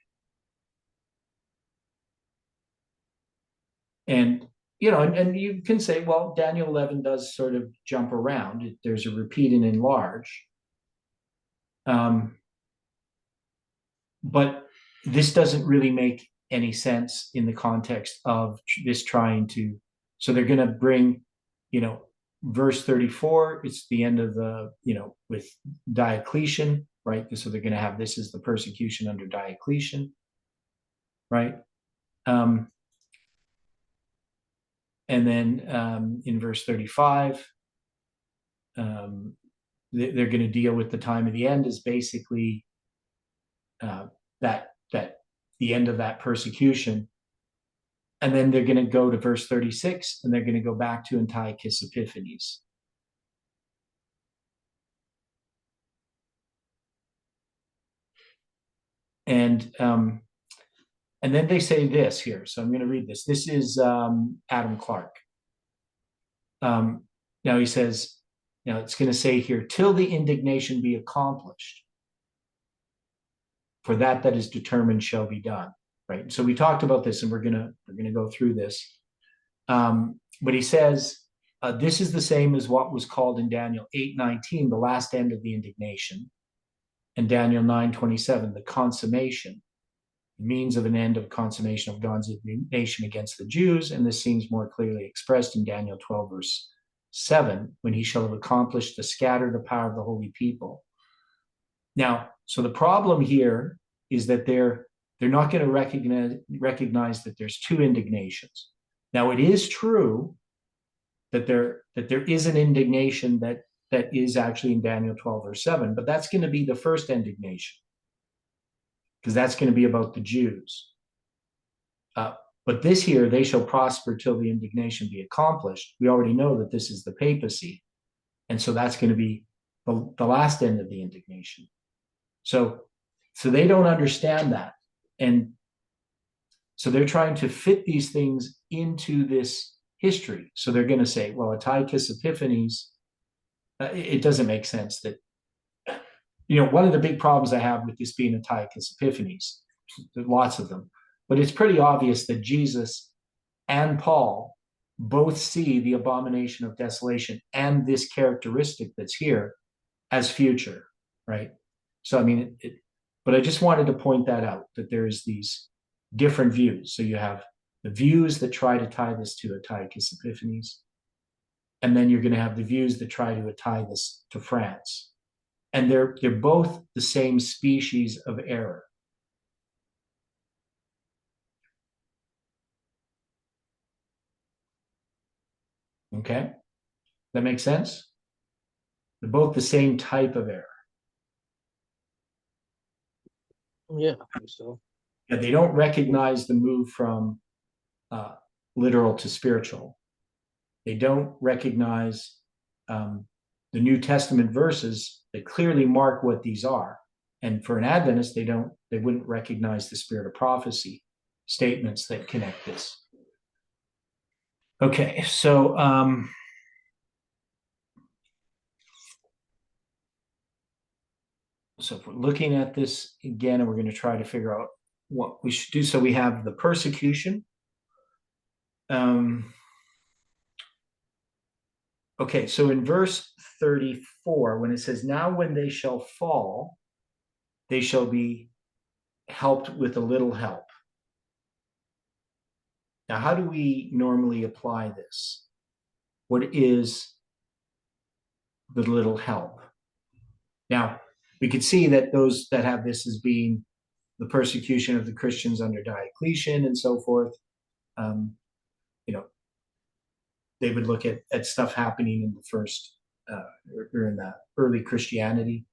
And, and you can say, well, Daniel 11 does sort of jump around. There's a repeat and enlarge. But this doesn't really make any sense in the context of this trying to, so they're going to bring, verse 34, it's the end of the, with Diocletian, right? So they're going to have, this is the persecution under Diocletian, right? And then in verse 35, they're going to deal with the time of the end as basically that the end of that persecution. And then they're going to go to verse 36, and they're going to go back to Antiochus Epiphanes. And then they say this here. So I'm going to read this. This is Adam Clark. Now he says, it's going to say here, till the indignation be accomplished, for that is determined shall be done. Right. So we talked about this, and we're gonna go through this. But he says, this is the same as what was called in Daniel 8:19, the last end of the indignation. and Daniel 9:27, the consummation, means of an end of consummation of God's indignation against the Jews. And this seems more clearly expressed in Daniel 12, verse 7, when he shall have accomplished to scatter the power of the holy people. Now, so the problem here is that they're not going to recognize that there's two indignations. Now, it is true that there is an indignation that is actually in Daniel 12, verse 7, but that's going to be the first indignation, because that's going to be about the Jews. But this here, they shall prosper till the indignation be accomplished. We already know that this is the papacy. And so that's going to be the last end of the indignation. So they don't understand that. And so they're trying to fit these things into this history. So they're going to say, well, Antiochus Epiphanes, it doesn't make sense that, one of the big problems I have with this being Antiochus Epiphanes, lots of them, but it's pretty obvious that Jesus and Paul both see the abomination of desolation and this characteristic that's here as future, right? So, I mean, but I just wanted to point that out, that there's these different views. So you have the views that try to tie this to Antiochus Epiphanes, and then you're going to have the views that try to tie this to France. And they're both the same species of error. Okay? That makes sense? They're both the same type of error. Yeah, I think so. Yeah, they don't recognize the move from literal to spiritual. They don't recognize the New Testament verses that clearly mark what these are. And for an Adventist, they wouldn't recognize the spirit of prophecy statements that connect this. Okay, so if we're looking at this again, and we're going to try to figure out what we should do. So we have the persecution. Okay, so in verse 34, when it says, now when they shall fall, they shall be helped with a little help. Now, how do we normally apply this? What is the little help? Now, we could see that those that have this as being the persecution of the Christians under Diocletian and so forth, they would look at stuff happening in the first, or in the early Christianity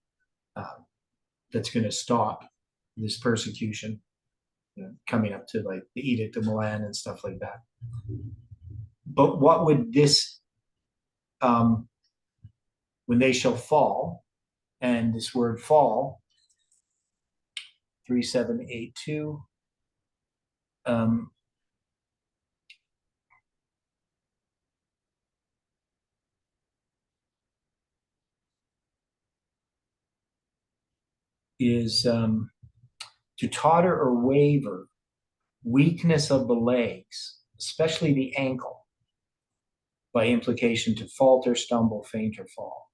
that's going to stop this persecution, coming up to like the Edict of Milan and stuff like that. But what would this, when they shall fall, and this word fall, 3782, is to totter or waver, weakness of the legs, especially the ankle, by implication to falter, stumble, faint, or fall.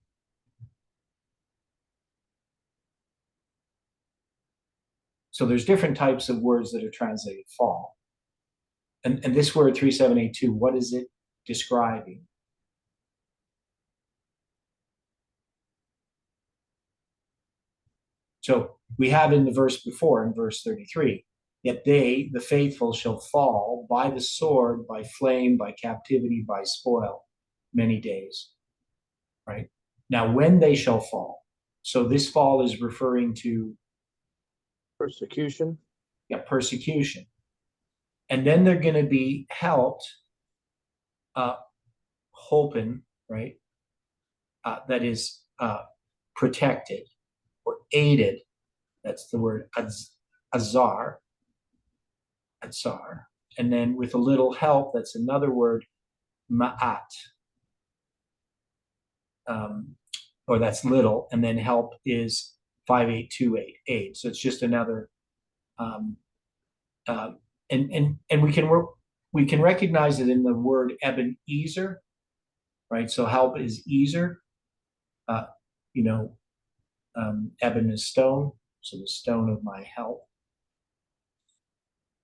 So there's different types of words that are translated fall. And this word 3782, what is it describing? So we have in the verse before, in verse 33, yet they, the faithful, shall fall by the sword, by flame, by captivity, by spoil, many days. Right? Now, when they shall fall. So this fall is referring to persecution. Yeah, persecution. And then they're going to be helped, holpen, right? That is protected or aided. That's the word azar. And then with a little help, that's another word, ma'at. Or that's little, and then help is 5828. So it's just another, and we can recognize it in the word Ebenezer, right? So help is Ezer, ebon is stone, so the stone of my help.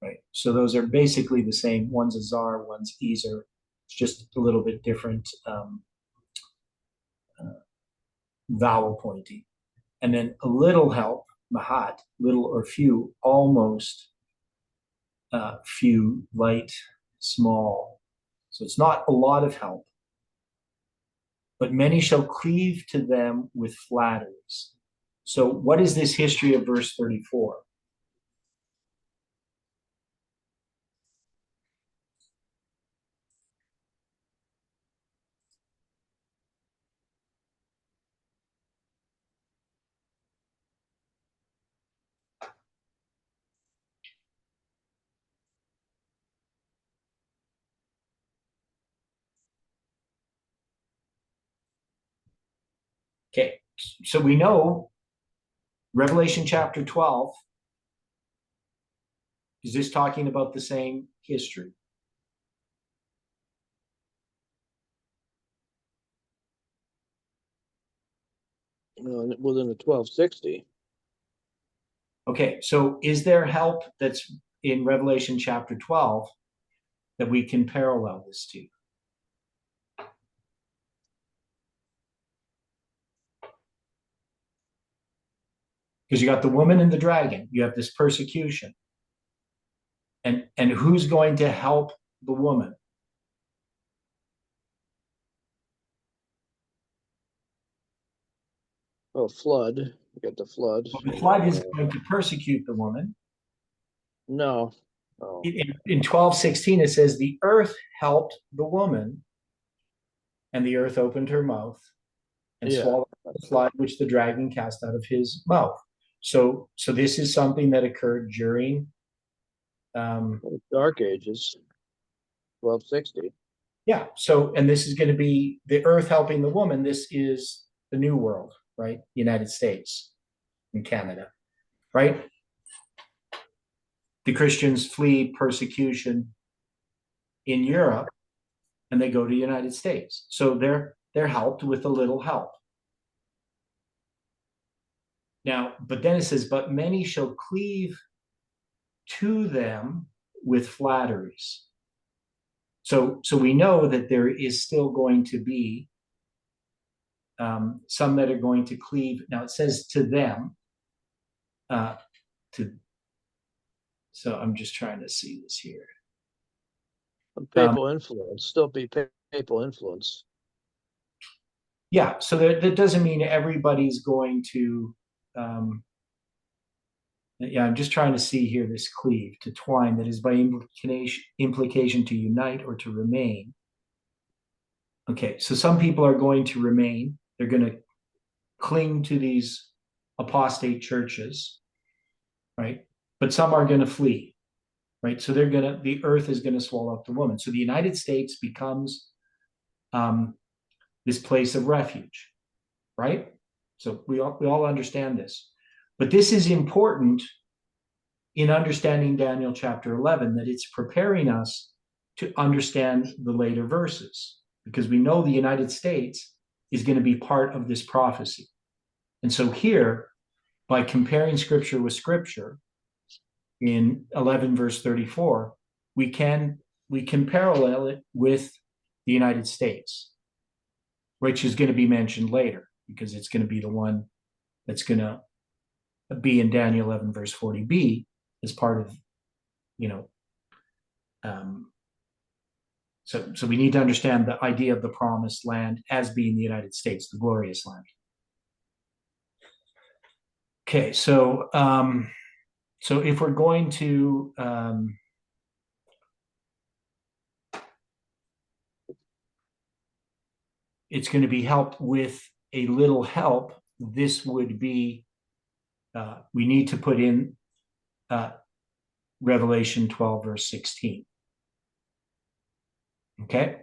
Right. So those are basically the same. One's a zar, one's ezer. It's just a little bit different vowel pointing. And then a little help, mahat, little or few, almost few, light, small. So it's not a lot of help. But many shall cleave to them with flatteries. So what is this history of verse 34? Okay, so we know Revelation chapter 12, is this talking about the same history? Within the 1260. Okay, so is there help that's in Revelation chapter 12 that we can parallel this to? Because you got the woman and the dragon, you have this persecution. And who's going to help the woman? Oh, flood. You got the flood. Well, the flood is going to persecute the woman. No. Oh. In 12:16, it says, the earth helped the woman, and the earth opened her mouth and swallowed the flood which the dragon cast out of his mouth. So this is something that occurred during Dark Ages, 1260. yeah. So, and this is going to be the earth helping the woman. This is the new world, right? United States and Canada, right? The Christians flee persecution in Europe and they go to the United States. So they're helped with a little help. Now, but then it says, but many shall cleave to them with flatteries. So we know that there is still going to be some that are going to cleave. Now it says to them. So I'm just trying to see this here. Papal influence, still be papal influence. Yeah, so that doesn't mean everybody's going to. Yeah, I'm just trying to see here this cleave, to twine, that is by implication to unite or to remain. Okay, so some people are going to remain. They're going to cling to these apostate churches, right? But some are going to flee, right? So the earth is going to swallow up the woman. So the United States becomes this place of refuge, right? So we all understand this. But this is important in understanding Daniel chapter 11, that it's preparing us to understand the later verses, because we know the United States is going to be part of this prophecy. And so here, by comparing scripture with scripture in 11 verse 34, we can parallel it with the United States, which is going to be mentioned later, because it's going to be the one that's going to be in Daniel 11 verse 40b as part of, so we need to understand the idea of the promised land as being the United States, the glorious land. Okay, so if we're going to it's going to be helped with a little help. This would be we need to put in Revelation 12 verse 16. Okay.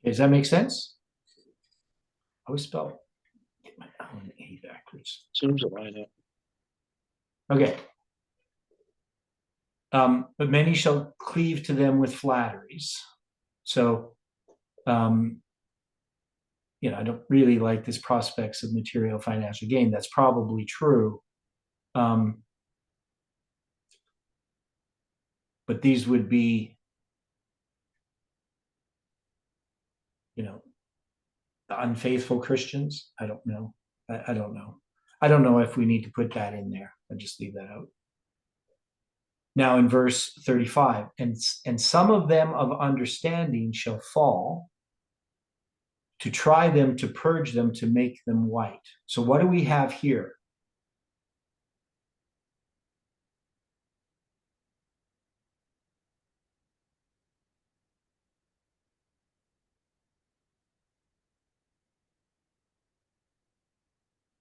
Does that make sense? I always spell get my L and A backwards. Seems to line up. Okay. But many shall cleave to them with flatteries. So, I don't really like this prospects of material financial gain. That's probably true. But these would be, the unfaithful Christians. I don't know. I don't know. I don't know if we need to put that in there. I'll just leave that out. Now in verse 35, and some of them of understanding shall fall, to try them, to purge them, to make them white. So what do we have here?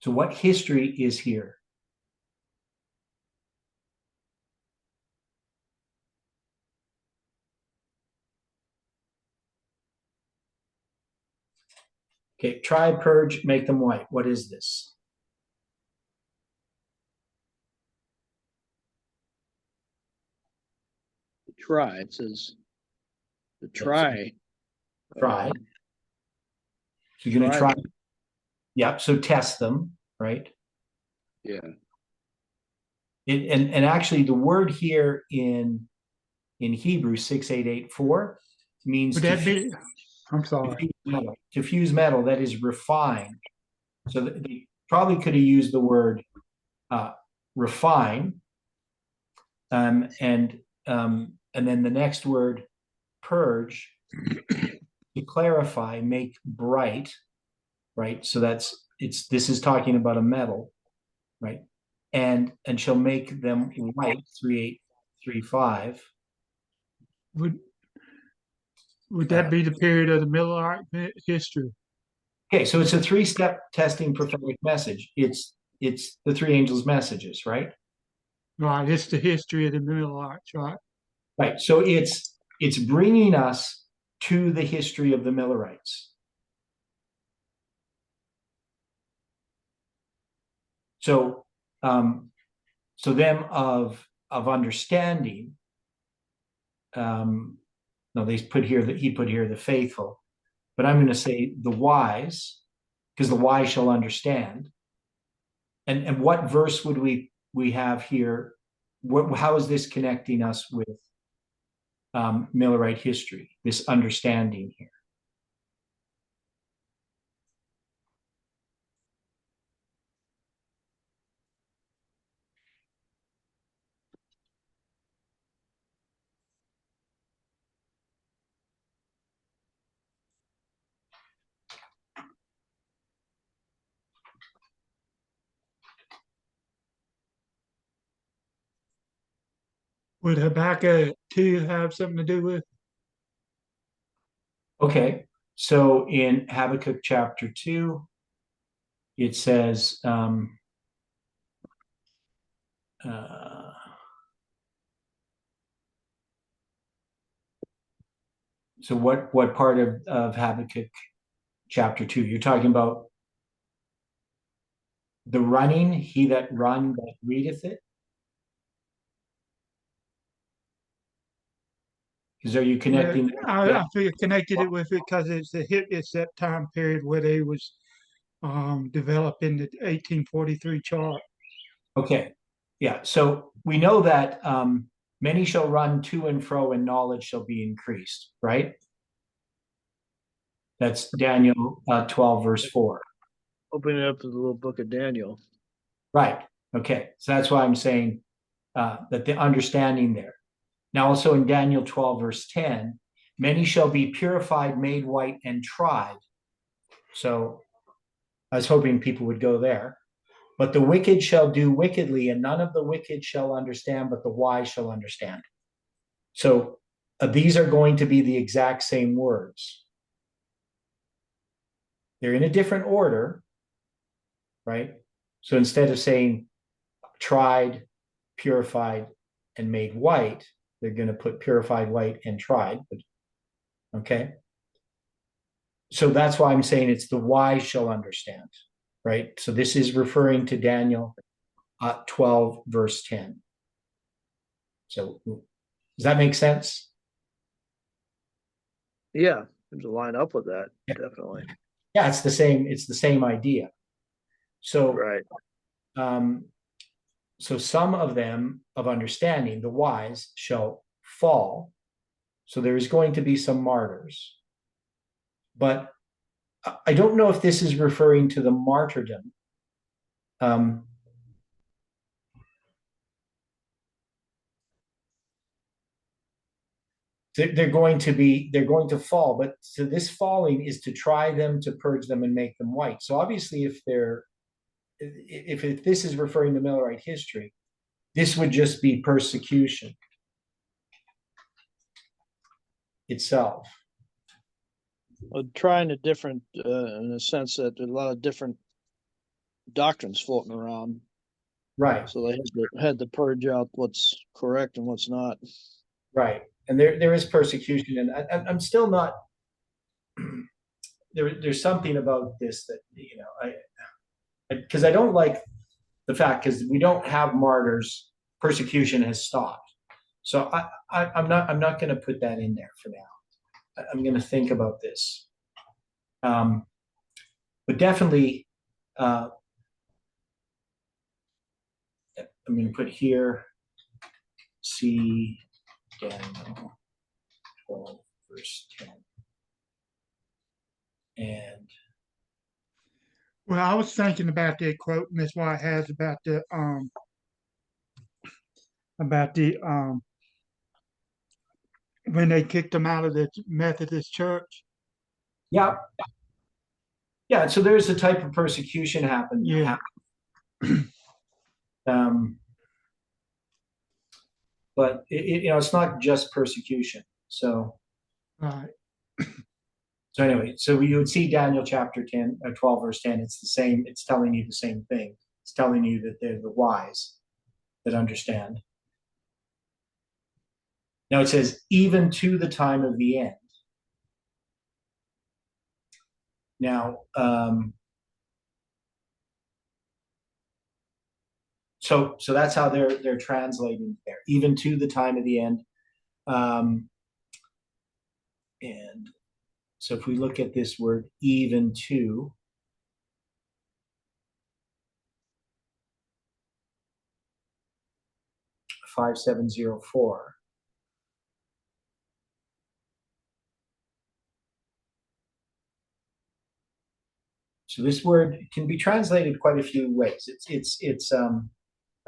So what history is here? Okay, try, purge, make them white. What is this? Try, it says, the try. Try. So you're going to try. them. Yeah, so test them, right? Yeah. And actually the word here in Hebrew 6884 means Would that be, I'm sorry, diffuse metal. Diffuse metal, that is refined. So they probably could have used the word refine, and then the next word purge, to clarify, make bright, right? So this is talking about a metal, right? And shall make them white, 3835. would that be the period of the Millerite history? Okay, so it's a 3-step testing prophetic message. It's the 3 angels' messages, right? Right, it's the history of the Millerites, right? Right. So it's bringing us to the history of the Millerites. So them of understanding. No, he put here the faithful, but I'm going to say the wise, because the wise shall understand. And what verse would we have here? How is this connecting us with Millerite history? This understanding here. Would Habakkuk 2 have something to do with? Okay, so in Habakkuk chapter 2, it says, so what part of Habakkuk chapter 2? You're talking about the running, he that run that readeth it? Because are you connecting? I feel connected it with it because it's that time period where they was developing the 1843 chart. Okay, yeah. So we know that many shall run to and fro, and knowledge shall be increased. Right. That's Daniel 12 verse 4. Open it up to the little book of Daniel. Right. Okay. So that's why I'm saying that the understanding there. Now also in Daniel 12 verse 10, many shall be purified, made white, and tried. So I was hoping people would go there. But the wicked shall do wickedly, and none of the wicked shall understand, but the wise shall understand. So these are going to be the exact same words. They're in a different order, right? So instead of saying tried, purified, and made white, they're going to put purified, white, and tried. Okay. So that's why I'm saying it's the wise shall understand, right? So this is referring to Daniel 12 verse 10. So does that make sense? Yeah, to line up with that, Yeah. definitely. Yeah, it's the same idea. So Right. so some of them of understanding, the wise, shall fall. So there is going to be some martyrs. But I don't know if this is referring to the martyrdom. They're going to fall, but so this falling is to try them, to purge them and make them white. So obviously if this is referring to Millerite history, this would just be persecution itself. Well, trying a different, in a sense that there's a lot of different doctrines floating around. Right. So they had to purge out what's correct and what's not. Right. And there is persecution, and I'm still not. There's something about this that because I don't like the fact, because we don't have martyrs, persecution has stopped. So I'm not going to put that in there for now. I'm going to think about this. But definitely, I'm going to put here, see Daniel 12, verse 10. And Well, I was thinking about that quote, and that's why it has about the when they kicked them out of the Methodist church. yeah, yeah. So there's a type of persecution happen. Yeah. But it's not just persecution. So Right. so anyway, so you would see Daniel chapter 10, 12, verse 10. It's the same. It's telling you the same thing. It's telling you that they're the wise that understand. Now it says, even to the time of the end. Now, so that's how they're translating there, even to the time of the end. And so if we look at this word, even to, (5704). So this word can be translated quite a few ways. It's a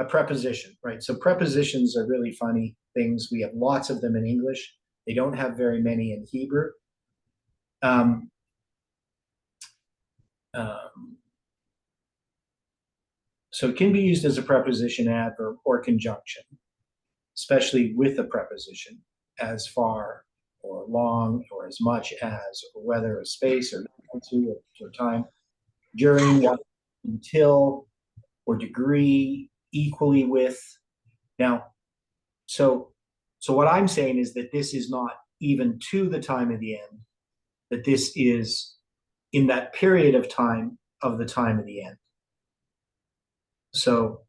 preposition, right? So prepositions are really funny things. We have lots of them in English. They don't have very many in Hebrew. So it can be used as a preposition, adverb, or conjunction, especially with a preposition, as far or long or as much as, or whether, a space or to or time, during, until, or degree, equally with. Now, so what I'm saying is that this is not even to the time of the end, that this is in that period of time of the time of the end. So,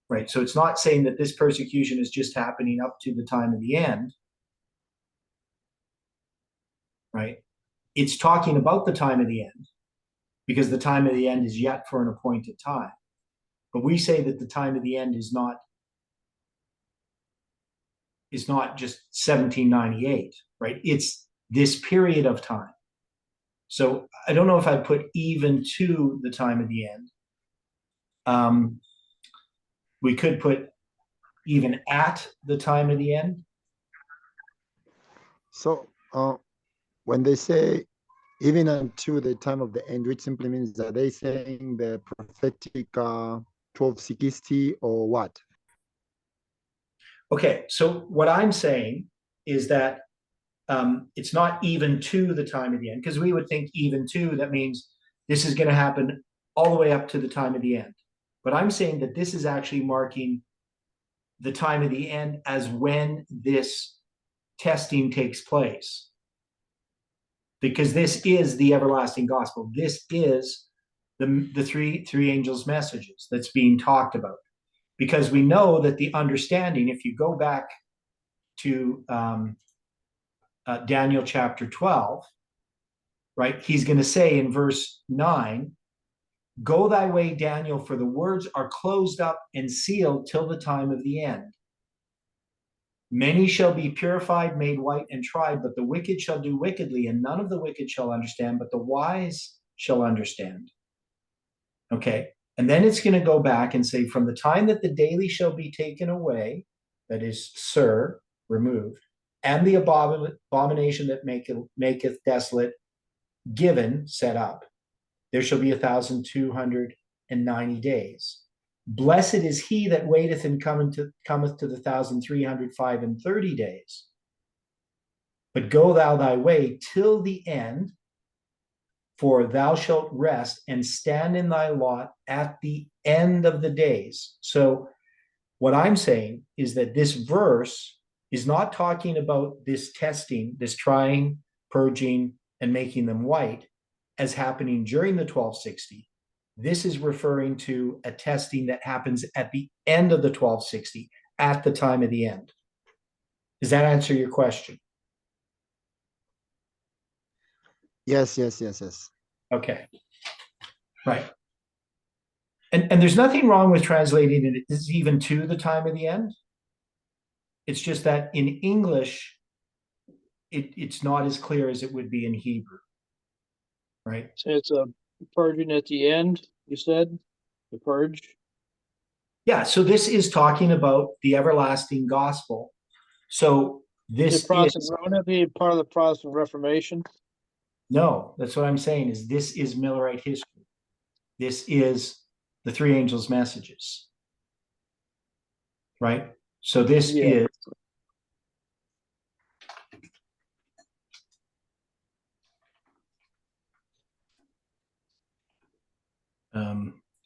right, so it's not saying that this persecution is just happening up to the time of the end, right? It's talking about the time of the end, because the time of the end is yet for an appointed time. But we say that the time of the end is not just 1798, right? It's this period of time. So I don't know if I'd put even to the time of the end. We could put even at the time of the end. So when they say even until the time of the end, which simply means that they saying the prophetic 1260 or what? Okay, so what I'm saying is that it's not even to the time of the end, because we would think even to, that means this is going to happen all the way up to the time of the end. But I'm saying that this is actually marking the time of the end as when this testing takes place. Because this is the everlasting gospel. This is the three angels' messages that's being talked about. because we know that the understanding, if you go back to Daniel chapter 12, right, he's going to say in verse 9, go thy way, Daniel, for the words are closed up and sealed till the time of the end. Many shall be purified, made white, and tried, but the wicked shall do wickedly, and none of the wicked shall understand, but the wise shall understand. Okay, and then it's going to go back and say, from the time that the daily shall be taken away, that is, sir, removed, and the abomination that maketh desolate, given, set up, there shall be 1,290 days. Blessed is he that waiteth and cometh to the 1,305 and 30 days. But go thou thy way till the end, for thou shalt rest and stand in thy lot at the end of the days. So what I'm saying is that this verse is not talking about this testing, this trying, purging, and making them white as happening during the 1260. This is referring to a testing that happens at the end of the 1260, at the time of the end. Does that answer your question? Yes. Okay. Right. And there's nothing wrong with translating it as even to the time of the end. It's just that in English, it's not as clear as it would be in Hebrew. Right? So it's a purging at the end, you said? The purge? Yeah, so this is talking about the everlasting gospel. So this Wouldn't it be part of the Protestant Reformation? No, that's what I'm saying is this is Millerite history. This is the three angels' messages. Right? So this is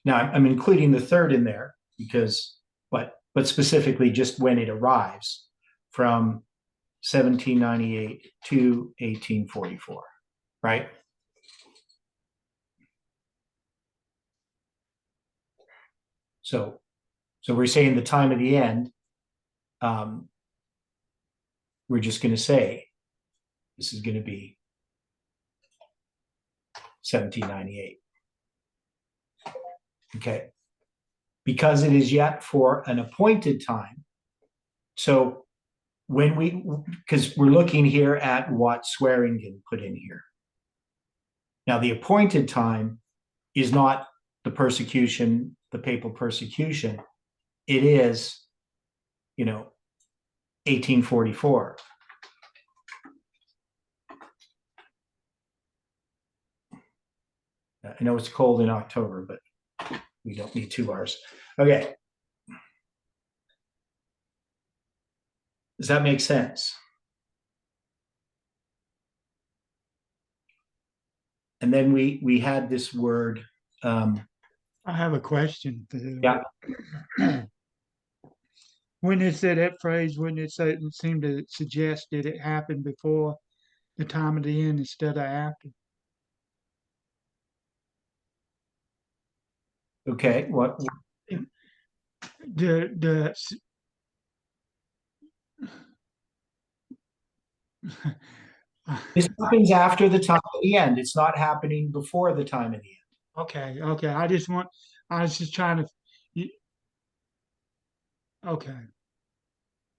now I'm including the third in there because but specifically just when it arrives from 1798 to 1844, right? So we're saying the time of the end. We're just going to say this is going to be 1798. Okay. Because it is yet for an appointed time. So because we're looking here at what Swearingen put in here. Now, the appointed time is not the persecution, the papal persecution. It is, 1844. I know it's cold in October, but we don't need 2 hours. Okay. Does that make sense? And then we had this word. I have a question. Yeah. When it said that phrase, wouldn't it seem to suggest that it happened before the time of the end instead of after? Okay. What? The This happens after the time of the end. It's not happening before the time of the end. Okay. I was just trying to. Okay.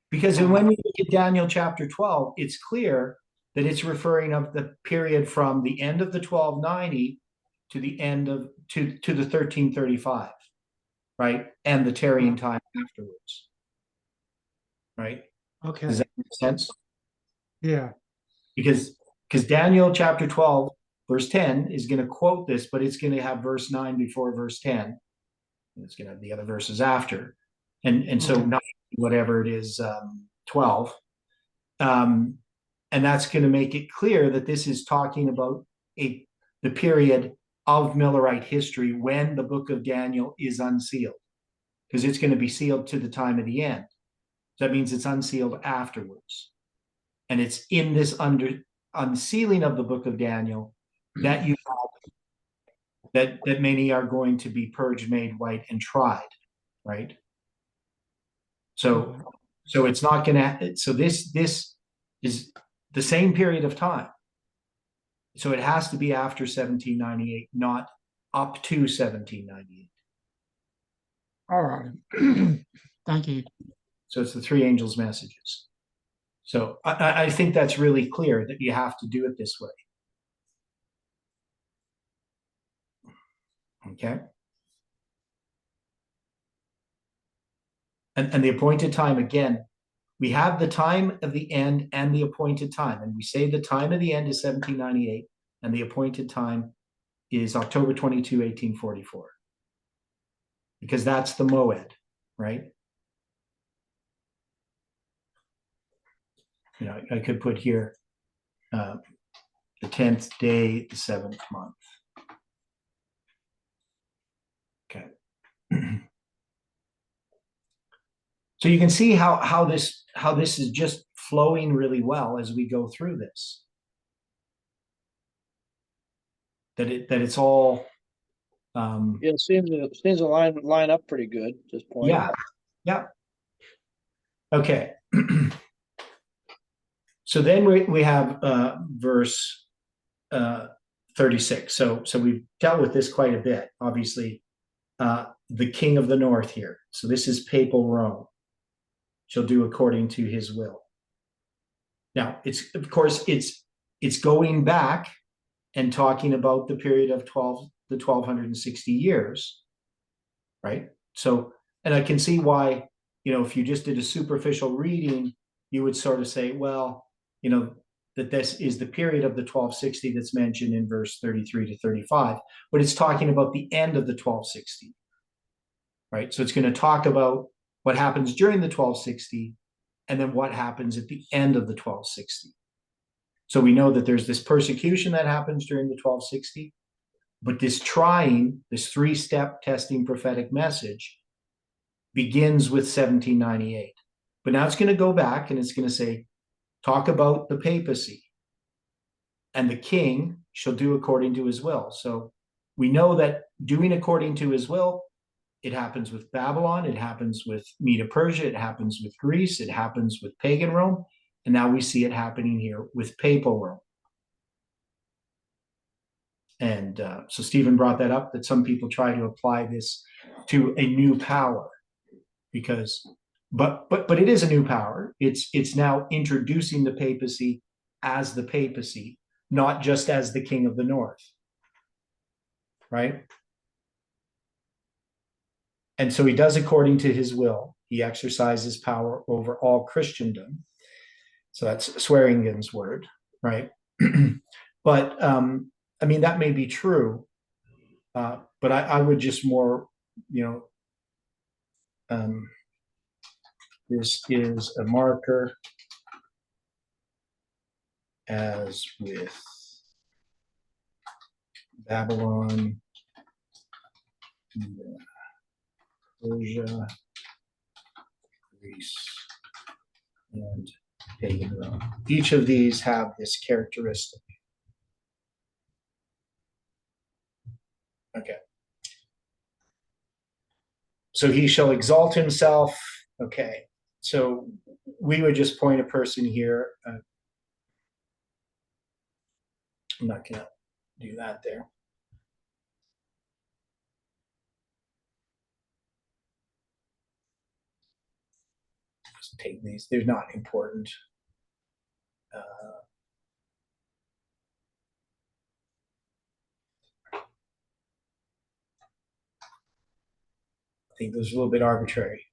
Because when we look at Daniel chapter 12, it's clear that it's referring of the period from the end of the 1290 to the end of to the 1335, right? And the tarrying time afterwards. Right? Okay. Does that make sense? Yeah. Because Daniel chapter 12, verse 10 is going to quote this, but it's going to have verse 9 before verse 10. And it's going to have the other verses after. And so not whatever it is, 12. And that's going to make it clear that this is talking about the period of Millerite history when the book of Daniel is unsealed, because it's going to be sealed to the time of the end. So that means it's unsealed afterwards. And it's in this unsealing of the book of Daniel that you have that many are going to be purged, made white, and tried, right? So it's not gonna, so this is the same period of time. So it has to be after 1798, not up to 1798. All right. Thank you. So it's the three angels' messages. So I think that's really clear that you have to do it this way. Okay. And the appointed time, again, we have the time of the end and the appointed time. And we say the time of the end is 1798 and the appointed time is October 22, 1844. Because that's the moed, right? You know, I could put here the 10th day, the 7th month. Okay. So you can see how this is just flowing really well as we go through this. That it's all Yeah, it seems to line up pretty good at this point. yeah. Okay. So then we have verse 36. So we've dealt with this quite a bit. Obviously, the king of the north here. So this is papal Rome. Shall do according to his will. Now, it's of course it's going back and talking about the period of the 1260 years, right? So, and I can see why, you know, if you just did a superficial reading, you would sort of say, well, you know, that this is the period of the 1260 that's mentioned in verse 33 to 35, but it's talking about the end of the 1260, right? So it's going to talk about what happens during the 1260 and then what happens at the end of the 1260. So we know that there's this persecution that happens during the 1260, but this trying, this three-step testing prophetic message begins with 1798. But now it's going to go back and it's going to say, talk about the papacy and the king shall do according to his will. So we know that doing according to his will, it happens with Babylon, it happens with Medo-Persia, it happens with Greece, it happens with pagan Rome, and now we see it happening here with papal Rome. And so Stephen brought that up, that some people try to apply this to a new power, because, but it is a new power. It's now introducing the papacy as the papacy, not just as the king of the north, right? And so he does according to his will. He exercises power over all Christendom. So that's Swearingen's word, right? But I mean, that may be true, but I would just more, you know, this is a marker as with Babylon, Persia, Greece, and pagan Rome. Each of these have this characteristic. Okay. So he shall exalt himself. Okay. So we would just point a person here. I'm not going to do that there. Just take these. They're not important. I think it was a little bit arbitrary.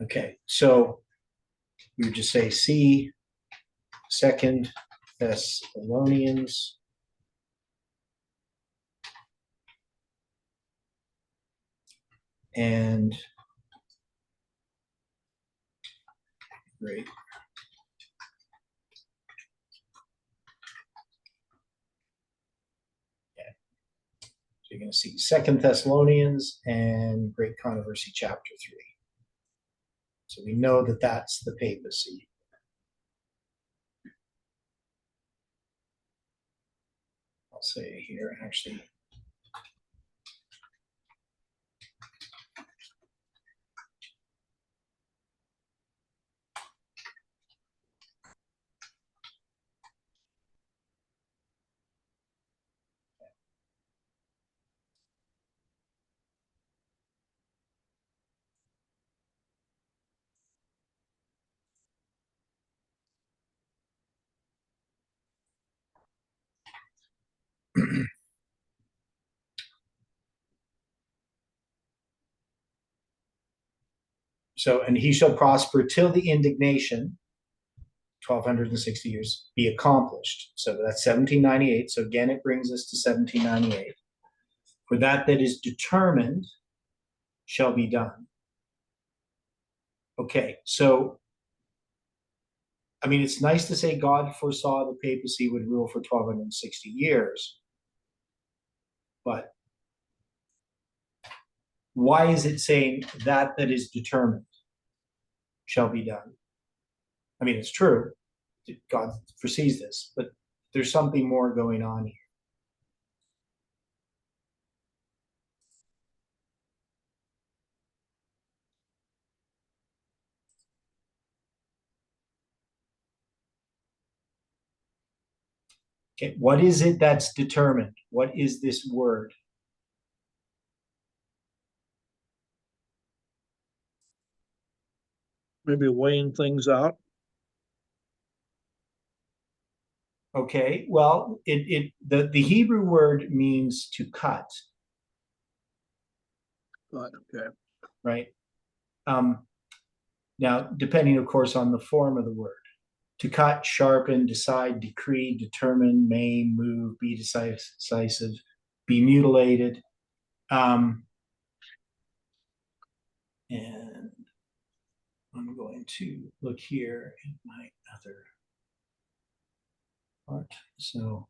Okay, so we would just say see 2 Thessalonians and great. Okay. So you're going to see 2 Thessalonians and Great Controversy chapter 3. So we know that that's the papacy. I'll say here, actually. So, and he shall prosper till the indignation, 1260 years, be accomplished. So that's 1798. So again, it brings us to 1798. For that is determined shall be done. Okay, so I mean, it's nice to say God foresaw the papacy would rule for 1260 years, but why is it saying that is determined shall be done? I mean, it's true, God foresees this, but there's something more going on here. Okay, what is it that's determined? What is this word? Maybe weighing things out. Okay, well, the Hebrew word means to cut, But, okay. right? Now, depending, of course, on the form of the word. To cut, sharpen, decide, decree, determine, maim, move, be decisive, be mutilated. And I'm going to look here in my other part. So,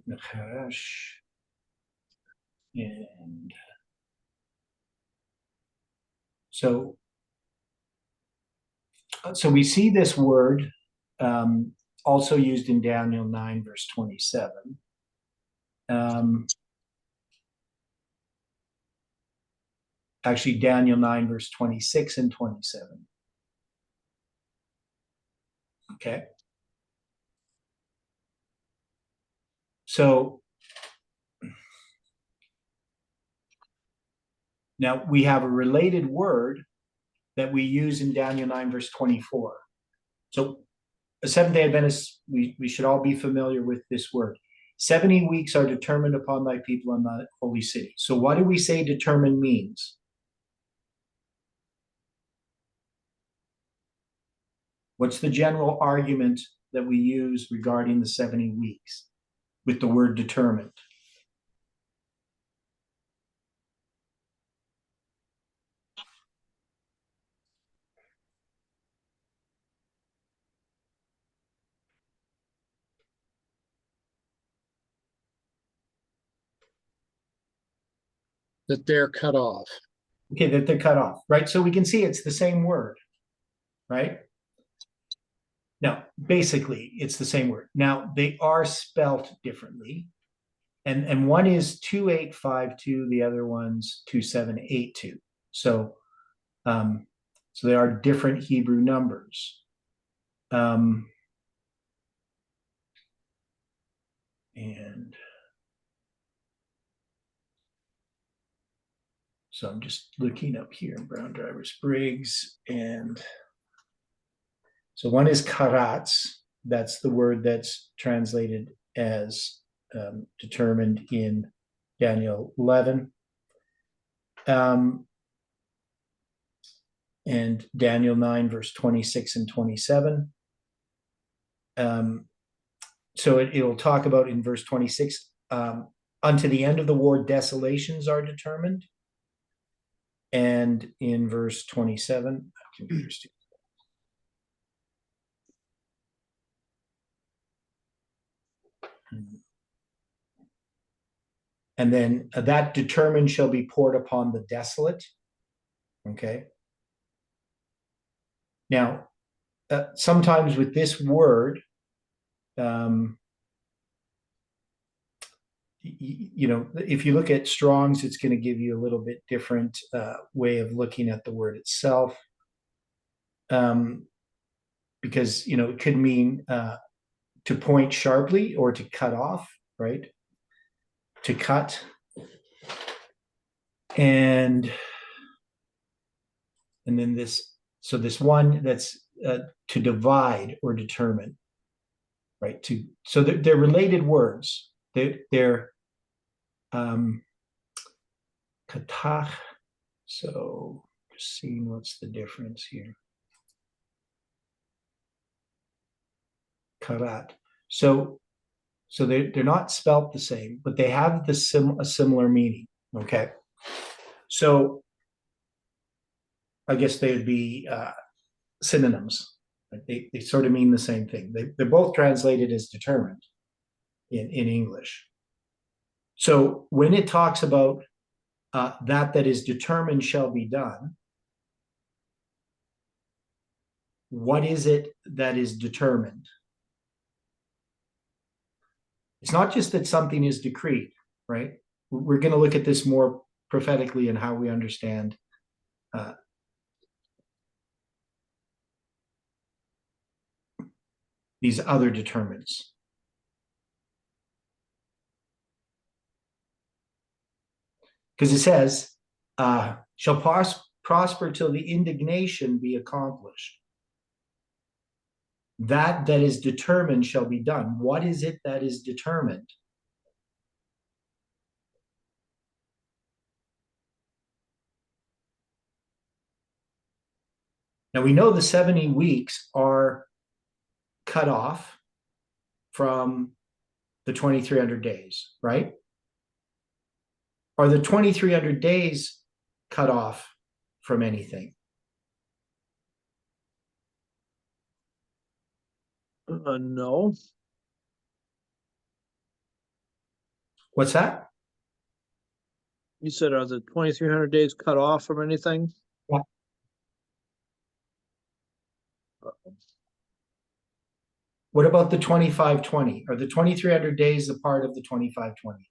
Nachash, and so we see this word also used in Daniel 9, verse 27. Actually, Daniel 9, verse 26 and 27. Okay. So now we have a related word that we use in Daniel 9, verse 24. So a Seventh-day Adventist, we should all be familiar with this word. 70 weeks are determined upon thy people in the holy city. So what do we say determined means? What's the general argument that we use regarding the 70 weeks with the word determined? That they're cut off. Okay, that they're cut off, right? So we can see it's the same word, right? Now, basically, it's the same word. Now, they are spelt differently. And one is 2852, the other one's 2782. So they are different Hebrew numbers. And so I'm just looking up here in Brown Drivers Briggs, and so one is karatz. That's the word that's translated as determined in Daniel 11. And Daniel 9, verse 26 and 27. So it'll talk about in verse 26, unto the end of the war, desolations are determined. And in verse 27, and then that determined shall be poured upon the desolate. Okay. Now, sometimes with this word, if you look at Strong's, it's going to give you a little bit different way of looking at the word itself. Because, it could mean to point sharply or to cut off, right? To cut. And then this one that's to divide or determine, right? So they're related words. They're katach. So just seeing what's the difference here. Karat. So they're not spelt the same, but they have a similar meaning. Okay. So I guess they would be synonyms. They sort of mean the same thing. They're both translated as determined in English. So when it talks about that is determined shall be done, what is it that is determined? It's not just that something is decreed, right? We're going to look at this more prophetically in how we understand these other determinants. Because it says, shall prosper till the indignation be accomplished. That is determined shall be done. What is it that is determined? Now we know the 70 weeks are cut off from the 2300 days, right? Are the 2300 days cut off from anything? No. What's that? You said, are the 2300 days cut off from anything? Yeah. What about the 2520? Are the 2300 days a part of the 2520?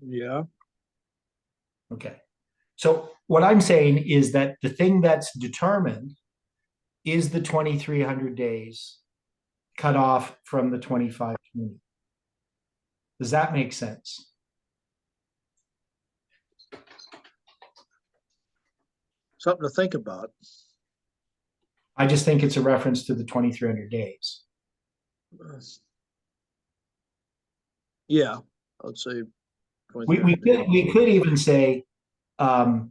Yeah. Okay. So what I'm saying is that the thing that's determined is the 2300 days cut off from the 2520. Does that make sense? Something to think about. I just think it's a reference to the 2300 days. Yeah, I'd say. We could even say, well,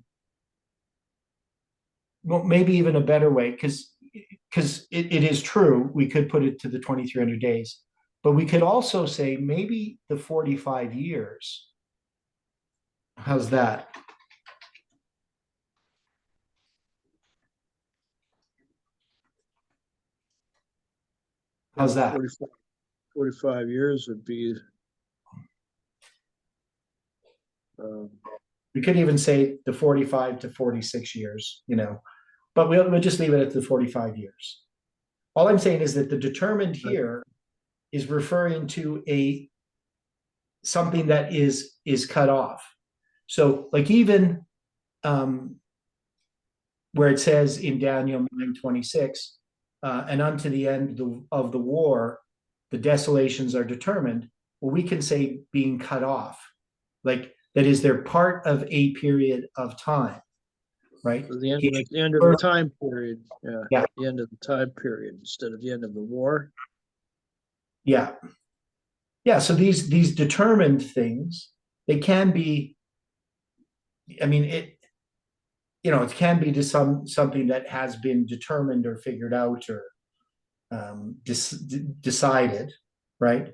maybe even a better way, because it is true, we could put it to the 2300 days, but we could also say maybe the 45 years. How's that? How's that? 45 years would be. We could even say the 45 to 46 years, but we'll just leave it at the 45 years. All I'm saying is that the determined here is referring to something that is cut off. So like even where it says in Daniel 9:26, and unto the end of the war, the desolations are determined. Well, we can say being cut off, like that is they're part of a period of time, right? So the end of the time period. Yeah. The end of the time period instead of the end of the war. Yeah. Yeah. So these determined things, they can be, I mean, it can be to something that has been determined or figured out or decided, right?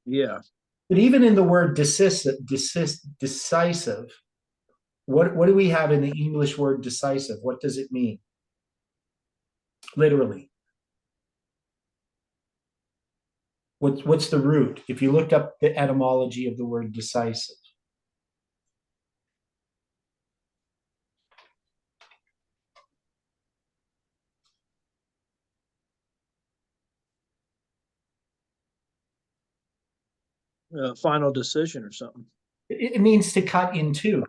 Yeah. But even in the word decisive, what do we have in the English word decisive? What does it mean? Literally. What's the root? If you looked up the etymology of the word decisive. Final decision or something. It means to cut in two,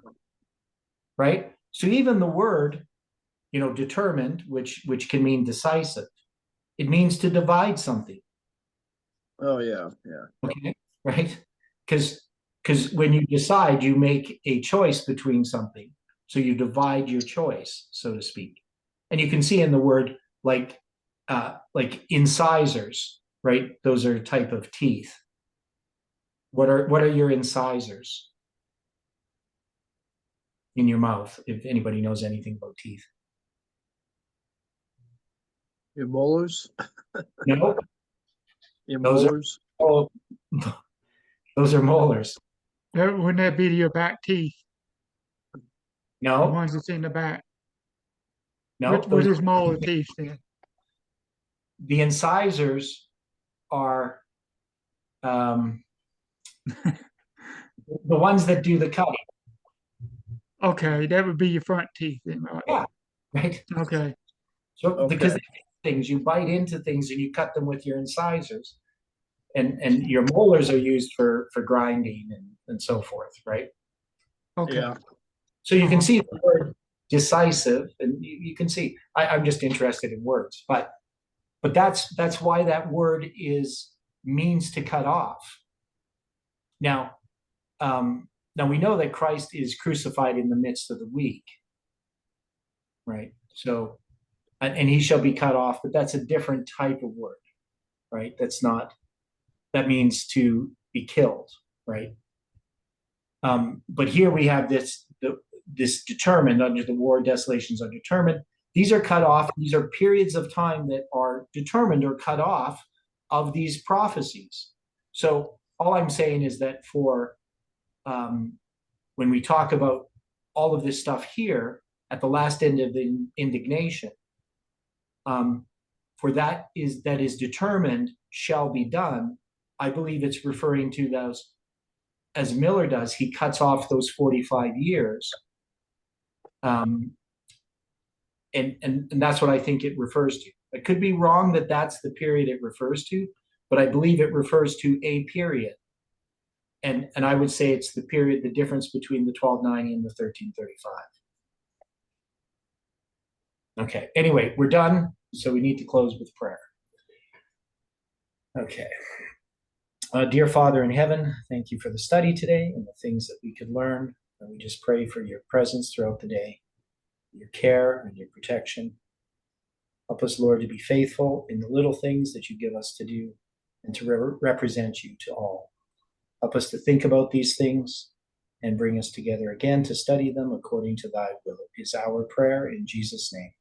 right? So even the word, determined, which can mean decisive, it means to divide something. Oh yeah, yeah. Okay, right? because when you decide, you make a choice between something. So you divide your choice, so to speak. And you can see in the word like incisors, right? Those are a type of teeth. What are your incisors in your mouth, if anybody knows anything about teeth? Your molars, No, your those are molars. oh, those are molars. Wouldn't that be your back teeth, the No, ones that's in the back? no, What is molar teeth then? the incisors are the ones that do the cutting. Okay, that would be your front teeth then, right? Yeah, right. Okay, So Okay. because things you bite into things and you cut them with your incisors, and your molars are used for grinding and so forth, right? okay. Yeah. So you can Uh-huh. see the word decisive, and you can see I'm just interested in words, but that's why that word means to cut off. Now, now we know that Christ is crucified in the midst of the week, right? So, and he shall be cut off, but that's a different type of word, right? That means to be killed, right? But here we have this determined under the war, desolations are determined. These are cut off. These are periods of time that are determined or cut off of these prophecies. So all I'm saying is that for when we talk about all of this stuff here at the last end of the indignation, for that is determined shall be done. I believe it's referring to those, as Miller does, he cuts off those 45 years. And that's what I think it refers to. I could be wrong that that's the period it refers to, but I believe it refers to a period. And I would say it's the period, the difference between the 1290 and the 1335. Okay, anyway, we're done, so we need to close with prayer. Okay. Dear Father in heaven, thank you for the study today and the things that we could learn. And we just pray for your presence throughout the day, your care and your protection. Help us, Lord, to be faithful in the little things that you give us to do and to represent you to all. Help us to think about these things and bring us together again to study them according to thy will, is our prayer in Jesus' name.